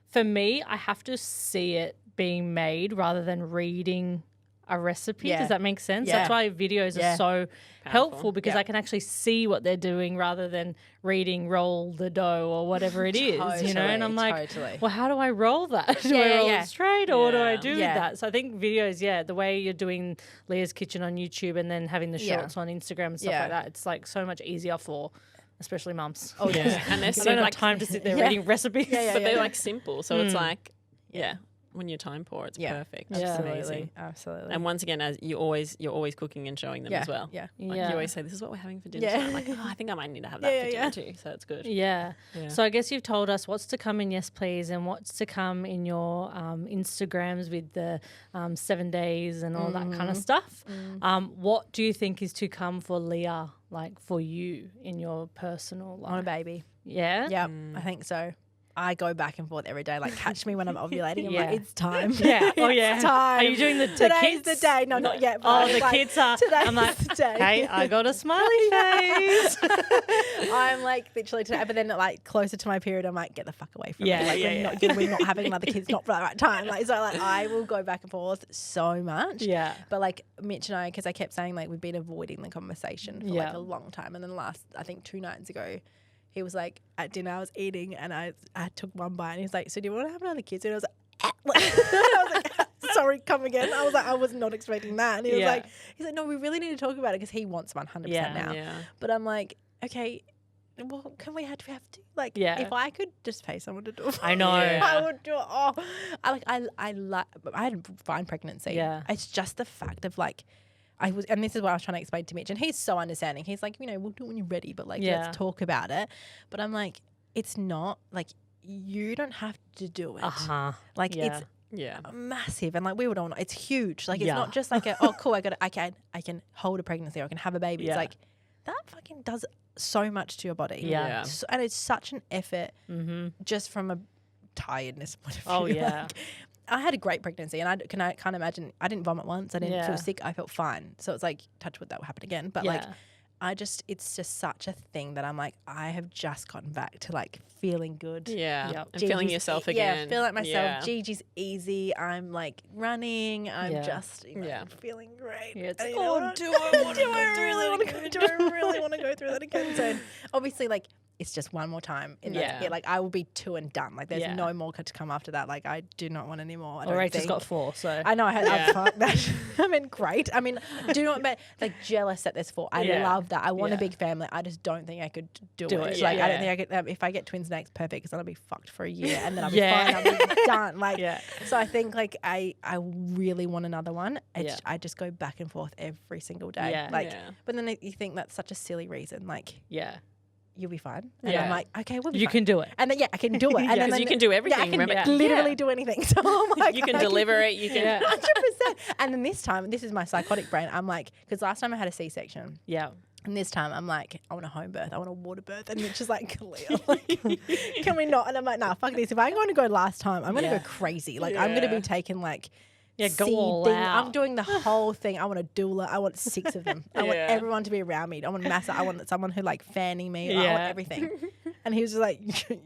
for me, I have to see it being made rather than reading a recipe. Does that make sense? Yeah. That's why videos are so helpful because Yeah. I can actually see what they're doing rather than reading roll the dough or whatever it is, you know? And I'm like, well, how do I roll that? Do I roll it straight or what do I do with that? So I think videos, the way you're doing Leah's Kitchen on YouTube and then having the shorts on Instagram and stuff like that, it's like so much easier for especially mums. Oh, yeah. And they're I don't have time to sit there reading recipes. but they're like simple. So it's like, when you're time poor, it's perfect. It's Absolutely. amazing. Absolutely. And once again, as you're always cooking and showing them as well. Yeah. Like you always say, this is what we're having for dinner. Yeah. tonight. I'm like, I think I might need to have that for dinner too. So it's good. Yeah. So I guess you've told us what's to come in Yes Please and what's to come in your Instagrams with the 7 days and all that kind of stuff. What do you think is to come for Leah, like for you in your personal life? On a baby. Yeah? Yep. I think so. I go back and forth every day. Like, catch me when I'm ovulating. I'm like, it's time. Yeah. Oh, yeah. It's time. Are you doing the Today's kids? the day. No, not yet. Oh, but the like, kids are. Today's I'm like, the day. hey, I got a smiley face. I'm like literally today, but then like closer to my period, I'm like, get the fuck away from Yeah, me. Like, yeah, we're not having another kid's not for the right time. Like, so like I will go back and forth so much. Yeah. But like Mitch and I, because I kept saying like we've been avoiding the conversation for like a long time, and then I think 2 nights ago, he was like at dinner, I was eating and I took one bite and he's like, so do you want to have another kid? And I was like, I was like, sorry, come again. I was like, I was not expecting that. And he was like, no, we really need to talk about it because he wants 100% now. Yeah. But I'm like, okay, well, can we have to like, if I could just pay someone to do it, I know. I would do it. Oh, I had a fine pregnancy. Yeah. It's just the fact of like, and this is what I was trying to explain to Mitch, and he's so understanding. He's like, we'll do it when you're ready, but like, let's talk about it. But I'm like, it's not like you don't have to do it. Like Yeah. it's Yeah. massive, and like we would all know it's huge. Like it's not just like a, oh cool, I can hold a pregnancy or I can have a baby. Yeah. It's like that fucking does so much to your body. Yeah. And it's such an effort just from a tiredness point of view. Oh, yeah. Like, I had a great pregnancy, and I can't imagine. I didn't vomit once. I didn't Yeah. feel sick. I felt fine. So it's like, touch wood, that will happen again. But like, it's just such a thing that I'm like, I have just gotten back to like feeling good. Yeah. Yep. And feeling yourself again. Yeah, feel like myself. Yeah. Gigi's easy. I'm like running. I'm just feeling great. Yeah, it's And, like, you know oh, what? do I want to do I really want to go? Do I really want to go through that again? So obviously, like, it's just one more time. Like I will be 2 and done. Like there's no more to come after that. Like I do not want any more. Rachel's got 4, so I know. I fuck that. I mean, great. I mean, do not but like jealous that there's 4. I love that. I want a big family. I just don't think I could do it. Like I don't think I could. If I get twins next, perfect, because then I'll be fucked for a year and then I'll be fine. I'll be done. Like so, I think like I really want another one. I just go back and forth every single day. But then you think that's such a silly reason. Like you'll be fine. And I'm like, okay, we'll be fine. You can do it. And then, I can do it. And then you can do everything. I can literally do anything. So I'm like, you can deliver it. You can 100%. And then this time, this is my psychotic brain. I'm like, because last time I had a C-section. Yeah. And this time I'm like, I want a home birth. I want a water birth. And it's just like, Leah, like, can we not? And I'm like, nah, fuck this. If I'm going to go last time, I'm going to go crazy. Like I'm going to be taking like, go all out. I'm doing the whole thing. I want a doula. I want 6 of them. I want everyone to be around me. I want massa. I want someone who like fanning me. I want everything. And he was just like,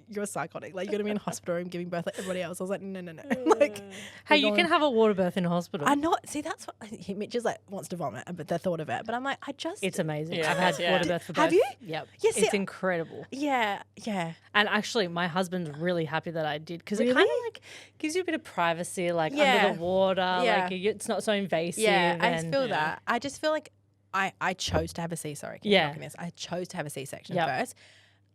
you're psychotic. Like you're gonna be in a hospital room giving birth like everybody else. I was like, no. Like, hey, you can have a water birth in a hospital. I'm not. See, that's what Mitch is like wants to vomit, but the thought of it. But I'm like, it's amazing. Yeah, I've had water birth for both. Have you? Yep. Yes. It's incredible. Yeah. And actually, my husband's really happy that I did because it kind of like gives you a bit of privacy, like Yeah. under the water. Yeah. Like it's not so invasive. Yeah, I just and- feel that. I just feel like I chose to have a C. Sorry, keep Yeah. knocking this. I chose to have a C-section Yep. first.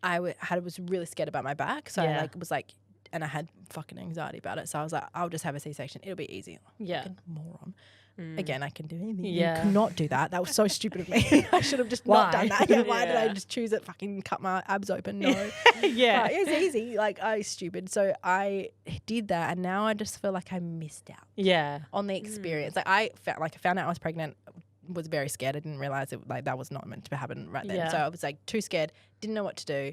I was really scared about my back, so Yeah. I was like, and I had fucking anxiety about it. So I was like, I'll just have a C-section. It'll be easy. Yeah. Fucking moron. Again, I can do anything. Yeah. You could not do that. That was so stupid of me. I should have just not done that. Yeah, why did I Yeah. just choose it? Fucking cut my abs open. No. Yeah. But it was easy. Like I was stupid. So I did that, and now I just feel like I missed out Yeah. on the experience. Like I found out I was pregnant, was very scared. I didn't realize it like that was not meant to happen right then. Yeah. So I was like too scared, didn't know what to do.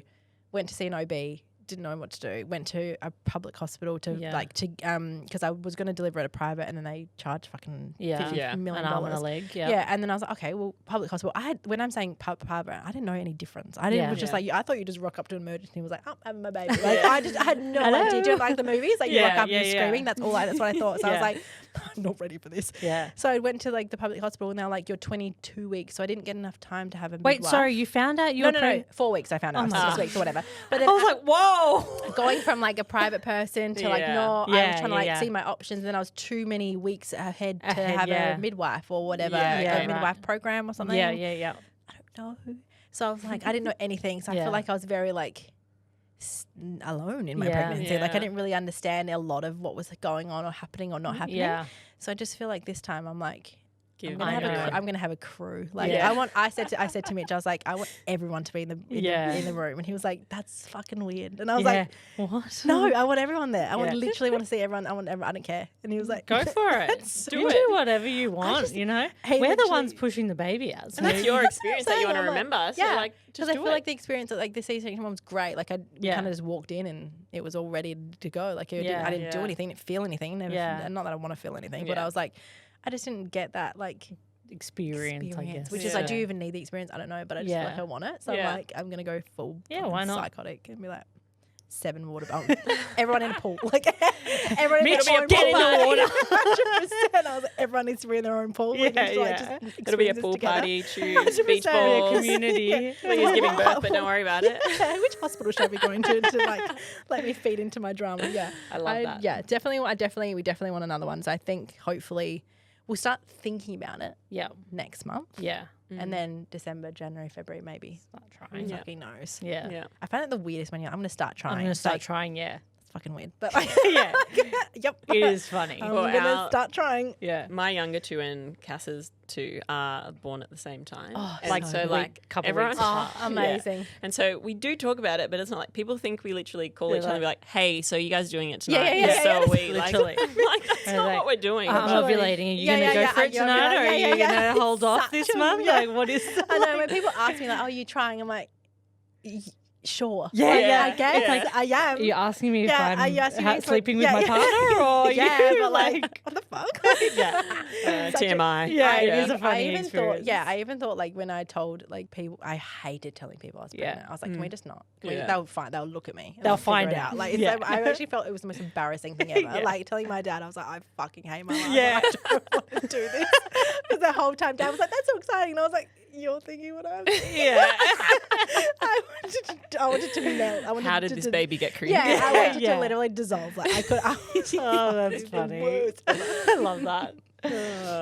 Went to see an OB, didn't know what to do. Went to a public hospital to because I was going to deliver at a private, and then they charged fucking $50 million. An arm and a leg. Yeah. Yeah, and then I was like, okay, well, public hospital. When I'm saying private, I didn't know any difference. I didn't. It was just like I thought you just rock up to an emergency and was like, oh, I'm having my baby. Like I had no idea. Do you like the movies? Like you rock up and you're screaming. That's all. That's what I thought. So I was like, I'm not ready for this. Yeah. So I went to like the public hospital, and they're like, you're 22 weeks. So I didn't get enough time to have a Wait, midwife. sorry, you found out you were No, 4 weeks. I found out. 6 weeks or whatever. But then I was like, whoa. going from like a private person to like Yeah. no, I Yeah, was trying to like yeah. see my options, and then I was too many weeks ahead to Ahead, have yeah. a midwife or whatever, Yeah, like yeah, a midwife program or something. Yeah. I don't know. So I was like, I didn't know anything. So I Yeah. feel like I was very like alone in my Yeah. pregnancy. Like I Yeah. didn't really understand a lot of what was going on or happening or not happening. Yeah. So I just feel like this time I'm like, Give I know. I'm gonna have a crew. Like Yeah. I said to Mitch, I was like, I want everyone to be in the room, and he was like, that's fucking weird. And I was like, what? no, I want everyone there. I Yeah. literally want to see everyone. I don't care. And he was like, Go for it. Do it. Do whatever you want, just- you know? Hey, We're the literally- ones pushing the baby out. So And that's your experience that you want to I'm like, remember. So yeah, like, because just I do feel it. like the experience at like the C-section one was great. Like I Yeah. kind of just walked in and it was all ready to go. Like I Yeah. didn't do Yeah. anything, didn't feel anything. Never, Yeah. Not that I want to feel anything, but Yeah. I was like, I just didn't get that like experience, I guess. which is like, do you even need the experience? I don't know, but I just feel like I want it. So Yeah. I'm like, I'm gonna go full why not? psychotic and be like 7 water everyone in a pool. Like everyone Mitch, in their own get in pool. the water. 100%. I was like, everyone needs to be in their own pool. We can just, like, just It'll be a experience this pool together. party, choose beach 100%. balls. Community. Leah's giving birth, but don't worry about it. Which hospital should I be going to like let me feed into my drama? Yeah, I love that. Yeah, definitely. We definitely want another one. So I think hopefully we'll start thinking about it Yeah. next month, Yeah. and then December, January, February, maybe. Start Who trying. Yeah. fucking knows? Yeah. Yeah. I find it the weirdest when I'm going to start trying. I'm going to It's start like, trying, yeah. fucking weird. But like, Yeah. yep. It is funny. I'm Well, gonna our- start trying. Yeah. My younger two and Cass's two are born at the same time. Oh, and like so a like couple everyone, weeks Oh, apart. amazing. And so we do talk about it, but it's not like people think we literally call They're each other and be like, "Hey, so you guys doing it Yeah, tonight?" yeah, yeah, so yeah, are we. literally. Like that's They're not like, what we're doing. I'm Literally. ovulating. Are you Yeah, going to yeah, go yeah, for it yeah, tonight, yeah, or are yeah, you yeah. going to hold off Such this a- month? yeah. Like, what is I know when people ask me like, "Oh, you trying?" I'm like, "Sure." Yeah, Like, yeah. I guess It's like, I am. Are you asking me if Yeah, are you I'm asking me for- sleeping with yeah, my yeah. partner, or are yeah, you but like, what the fuck? Yeah. Such a- TMI. Yeah, it I- is a funny I even experience. thought, yeah, I even thought like when I told like people, I hated telling people I was Yeah. pregnant. I was like, can we just not? Can we- Yeah. They'll find, they'll look at me. And They'll figure find it out. out. Like, it's Yeah. so, I actually felt it was the most embarrassing thing ever. Yeah. Like telling my dad, I was like, I fucking hate my life. Yeah. I don't want to do this. Because the whole time dad was like, that's so exciting. And I was like, you're thinking what I'm thinking. Yeah. I wanted to melt. I wanted How did to this baby get creamed? Yeah, I wanted Yeah. to literally dissolve. Like I could. I was Oh, that's the funny. worst. I love that. I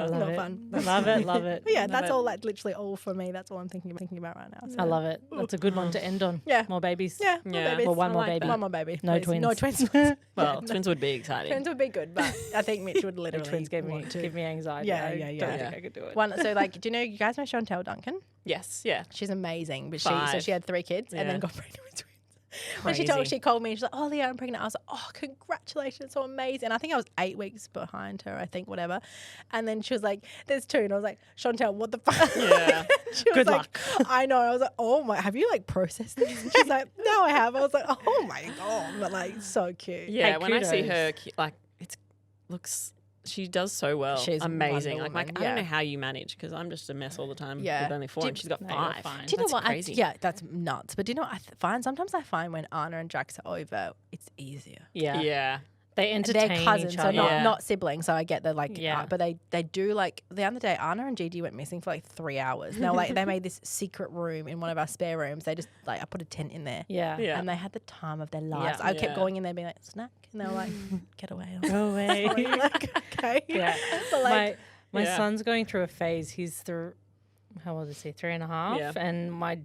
love not it. fun. Love it. Love it. But yeah, Love that's it. all. Like literally all for me. That's all I'm thinking about right now. So. I love it. That's a good one to end on. Yeah. More babies. Yeah, more Yeah. babies. Or one I more like baby. that. One more baby. No please. twins. No twins. Well, Yeah, twins would be exciting. twins would be good, but I think Mitch would literally Twins give me want to. anxiety. Yeah, I yeah, don't yeah. think I could do it. One, so like, do you know? You guys know Chantel Duncan? Yes, yeah. She's amazing, but Five. she had 3 kids and Yeah. then got pregnant with twins. When Crazy. she called me, she's like, "Oh, Leah, I'm pregnant." I was like, "Oh, congratulations, so amazing!" I think I was 8 weeks behind her, I think, whatever. And then she was like, "There's 2," and I was like, "Chantel, what the fuck?" Yeah. She was Good like, luck. I know. I was like, "Oh my, have you like processed this?" And she's like, "No, I have." I was like, "Oh my god," but like so cute. Yeah, Hey, when I see kudos. her, like, she does so well. She's amazing. Wonder Like, Woman, I don't yeah. know how you manage because I'm just a mess all the time Yeah. with only 4 and she's got No, you're 5. fine. Do you know That's what? crazy. Yeah, that's nuts. But do you know what I find? Sometimes I find when Anna and Drax are over, it's easier. Yeah. Yeah. They entertain They're cousins, each so other. not, Yeah. not siblings. So I get the like, Yeah. but they do like the other day. Anna and Gigi went missing for like 3 hours. And they were like they made this secret room in one of our spare rooms. They just like I put a tent in there, Yeah. Yeah. and they had the time of their lives. Yeah. I kept Yeah. going in there being like snack, and they were like, get away. I was Go away. like, okay, Yeah. But like, my Yeah. son's going through a phase. He's how old is he? 3.5. Yeah. And my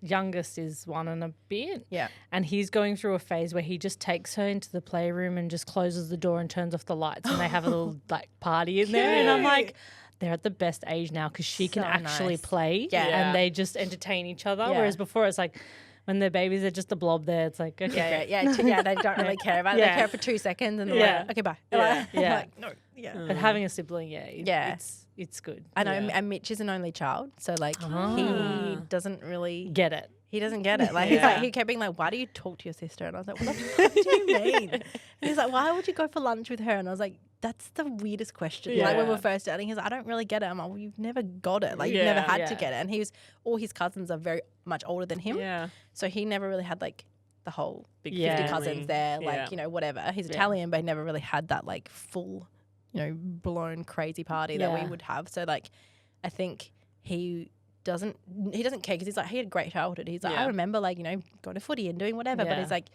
youngest is 1 and a bit. yeah, And he's going through a phase where he just takes her into the playroom and just closes the door and turns off the lights, and they have a little like party in there. And I'm like, they're at the best age now because she can So actually nice. play, Yeah. Yeah. and they just entertain each other. Yeah. Whereas before, it's like when they're babies, they're just a blob there. It's like, okay, yeah. They don't really care about it. Yeah. They care for 2 seconds, and they're Yeah. like, okay, bye. Yeah. I'm Yeah. like, no, yeah. But having a sibling, Yeah. it's good. I know, Yeah. and Mitch is an only child, so like Ah. he doesn't really Get it? He doesn't get it. Like he's Yeah. like he kept being like, "Why do you talk to your sister?" And I was like, "What the fuck do you mean?" And he's like, "Why would you go for lunch with her?" And I was like, "That's the weirdest question." Like when we Yeah. we're first dating, he's like, "I don't really get it." I'm like, "Well, you've never got it. Like you've never Yeah. had to Yeah. get it." And all his cousins are very much older than him, Yeah. so he never really had like the whole Big 50 Yeah. cousins family. there, like Yeah. you know whatever. He's Yeah. Italian, but he never really had that like full, you know, blown crazy party that Yeah. we would have. So like, I think he doesn't care because he's like he had a great childhood. He's like I Yeah. remember like you know going to footy and doing whatever, but Yeah. he's like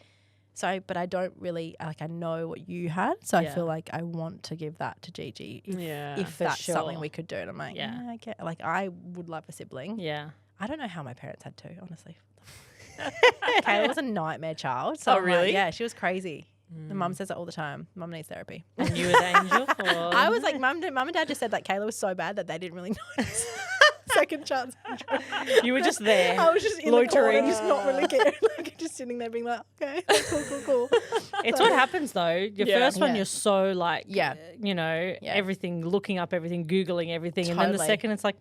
but I don't really like I know what you had, so I Yeah. feel like I want to give that to Gigi if, Yeah. if For that's something sure. we could do. And I'm like Yeah. I get like I would love a sibling. Yeah. I don't know how my parents had 2, honestly. Kayla was a nightmare child. So Oh, I'm like, really? yeah, she was crazy. The mum says it all the time. Mum needs therapy. And you were the angel? Or? I was like, mum and dad just said that Kayla was so bad that they didn't really notice. Second chance. You were just there. I was just in the corner, Loitering. just not really caring, like just sitting there being like, okay, cool. It's what happens though. Your Yeah. first one, Yeah. you're so like, Yeah. you know, Yeah. everything, looking up everything, Googling everything. And then the Totally. second, it's like,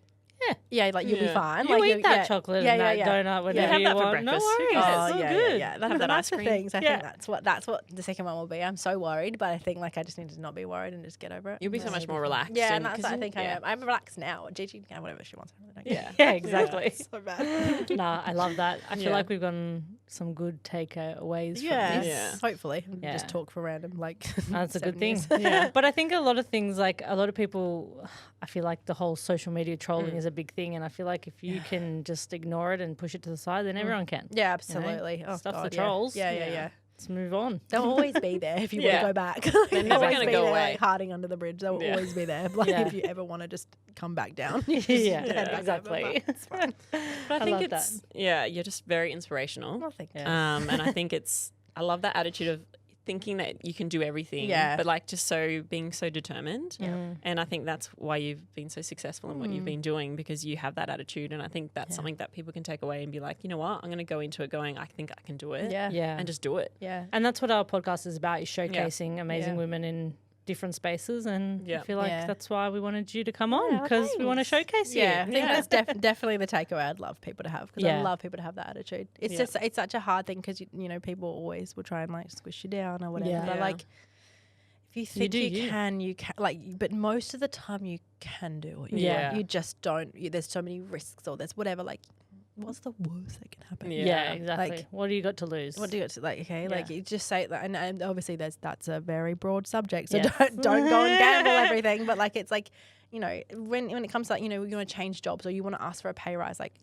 Yeah, like you'll be Yeah. fine. you like eat that chocolate and that donut Yeah. whenever Have you that for want. No breakfast. Who worries. cares? It's all good. Yeah. Have that That's ice the cream. things. I Yeah. think that's what the second one will be. I'm so worried, but I think like I just need to not be worried and just get over it. You'll be so much more relaxed. Yeah, and and that's 'cause what I you- think I yeah. am. I'm relaxed now. Gigi can have whatever she wants. I really don't care. Yeah. Yeah, exactly. So bad. Nah, I love that. I feel Yeah. like we've gotten some good takeaways Yeah, from this. Yeah. hopefully. Yeah. Just talk for random like. That's a 7 good thing. years. Yeah. But I think a lot of things, like a lot of people, I feel like the whole social media trolling is a big thing. And I feel like if you can just ignore it and push it to the side, then everyone can. Yeah, absolutely. Oh, Stuff the God, trolls. Yeah. Yeah. Let's move on. They'll always be there if you Yeah. want to go back. They're never Always gonna be go there, away. Like hiding under the bridge, they'll Yeah. always be there. Like Yeah. if you ever want to just come back down. Yeah, head back over, exactly. but it's fine. But I I think love it's, yeah, you're just very inspirational. Well, thank you. Yeah. And I think I love that attitude of thinking that you can do everything, Yeah. but like just being so determined. And I think that's why you've been so successful in what you've been doing, because you have that attitude. And I think that's something that people can take away and be like, you know what, I'm going to go into it going, I think I can do it. Yeah. And just do it. Yeah. And that's what our podcast is about, is showcasing amazing women in different spaces. And I feel like that's why we wanted you to come on, because we want to showcase you. Yeah, I think that's definitely the takeaway I'd love people to have, because I love people to have that attitude. It's just, it's such a hard thing, because, you know, people always will try and like squish you down or whatever. Yeah. But like, if you think you can, like, but most of the time you can do it. You just don't. There's so many risks, or there's whatever, like, what's the worst that can happen? Yeah, exactly. Like, what do you got to lose? what do you got to, like, okay, like, you just say that, and obviously that's a very broad subject, so don't go and gamble everything, but like, it's like, you know, when it comes to like, you know, you want to change jobs or you want to ask for a pay rise, like,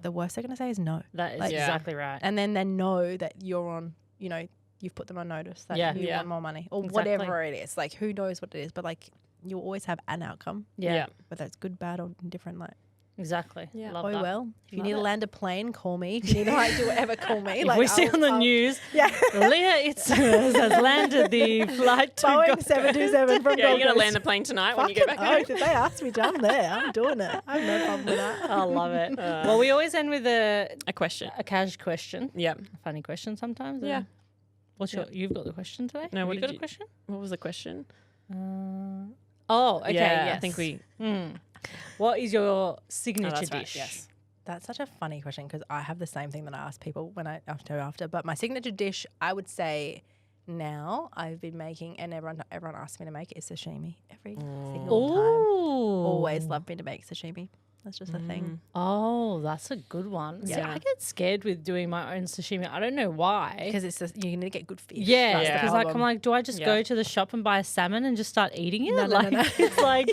the worst they're going to say is no. That is like, exactly right. And then they know that you're on, you know, you've put them on notice that you want more money or whatever it is. Like, who knows what it is, but like, you'll always have an outcome. Yeah. Whether it's good, bad, or indifferent. Like, exactly. Yeah. Love oh that. well. If you need to land a plane, call me. If you need to like do whatever, call me. If like, we see on the news, Leah Itsines has landed the flight to Boeing 727 from you're Gold going to Coast. land the plane tonight when you get back home. If they ask me to, I'm there. I'm doing it. I have no problem with that. I love it. Well, we always end with a question. A cash question. Yeah. A funny question sometimes. Yeah. What's you've got the question today? No, Have what you did got you- a question? What was the question? Okay, yes. I think we. What is your signature that's right, dish? yes. That's such a funny question, because I have the same thing that I ask people when I after. But my signature dish, I would say now I've been making, and everyone asks me to make it, is sashimi every single time. Always love me to make sashimi. That's just a thing. Oh, that's a good one. See, Yeah. I get scared with doing my own sashimi. I don't know why. Because it's just, you need to get good fish. Yeah, That's the because like I'm problem. like, do I just go to the shop and buy a salmon and just start eating it? No, no. It's like,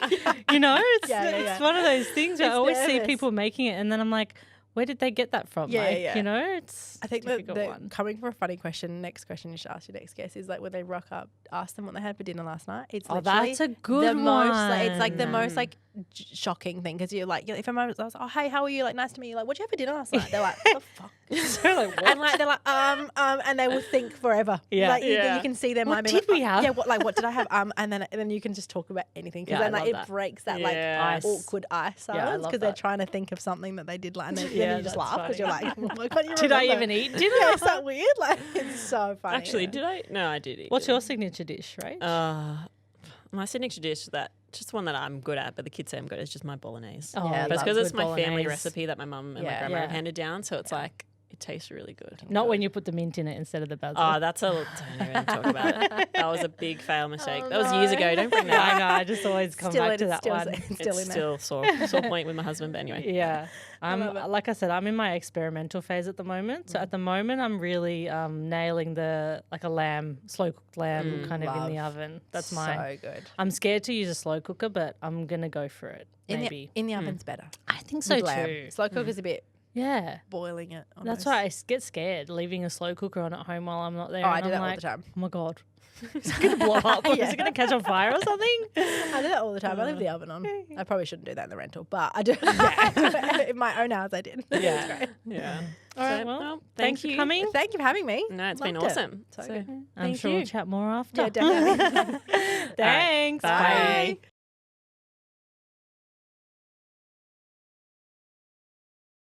you know, it's, Yeah. it's one of those things where I It's always see nervous. people making it, and then I'm like, where did they get that from? Yeah, like, yeah. you know, it's I think a that difficult one. coming for a funny question, next question you should ask your next guest is like, when they rock up, ask them what they had for dinner last night. It's literally that's a good the most, like, it's like one. the most like shocking thing, because you're like, if I'm I was like, oh hey, how are you? Like, nice to meet you. Like, what'd you have for dinner last night? They're like, what the fuck? So like, what? And like they're like and they will think forever. Yeah. Like Yeah. you can see their What mind being did like, we have? Yeah, what did I have? And then you can just talk about anything, because Yeah, I then like love it that. breaks that Yes. like awkward ice silence, love because they're that. trying to think of something that they did like, and then Yeah, you just that's laugh because you're like, why can't you Did I remember? even eat dinner? Yeah, is that weird? Like, it's so funny. Actually, did I? No, I did eat. What's it. your signature dish, right? My signature dish, that just one that I'm good at, but the kids say I'm good, is just my bolognese. Oh, Yeah, But it's love because it's good my family bolognese. recipe that my mum and my Yeah. grandma have Yeah. handed down. So it's like, it tastes really good. Not when you put the mint in it instead of the basil. Oh, don't even talk about it. That was a big fail mistake. That was years ago. Don't bring that I up. know. I just always come back to that one. Still It's in there. still sore point with my husband, but anyway. Yeah. love it. Like I said, I'm in my experimental phase at the moment. So at the moment, I'm really nailing the like a lamb, slow cooked lamb, kind of in the love. oven. That's my. So good. I'm scared to use a slow cooker, but I'm gonna go for it. Maybe. In the oven's better. I think so With lamb. too. Slow cooker's a bit Yeah. boiling it. That's almost. why I get scared leaving a slow cooker on at home while I'm not there. Oh, I and do I'm that all like, the time. oh my God. Is it going to blow up? Is it going to catch on fire or something? I do that all the time. I leave the oven on. I probably shouldn't do that in the rental, but I do. Yeah. In my own house, I did. Yeah. It's great. Yeah. All right. So, Well, thank thanks you. for coming. Thank you for having me. No, it's been Loved it. awesome. So So, good. I'm thank sure you. we'll chat more after. Yeah, definitely. Thanks. Bye. Bye.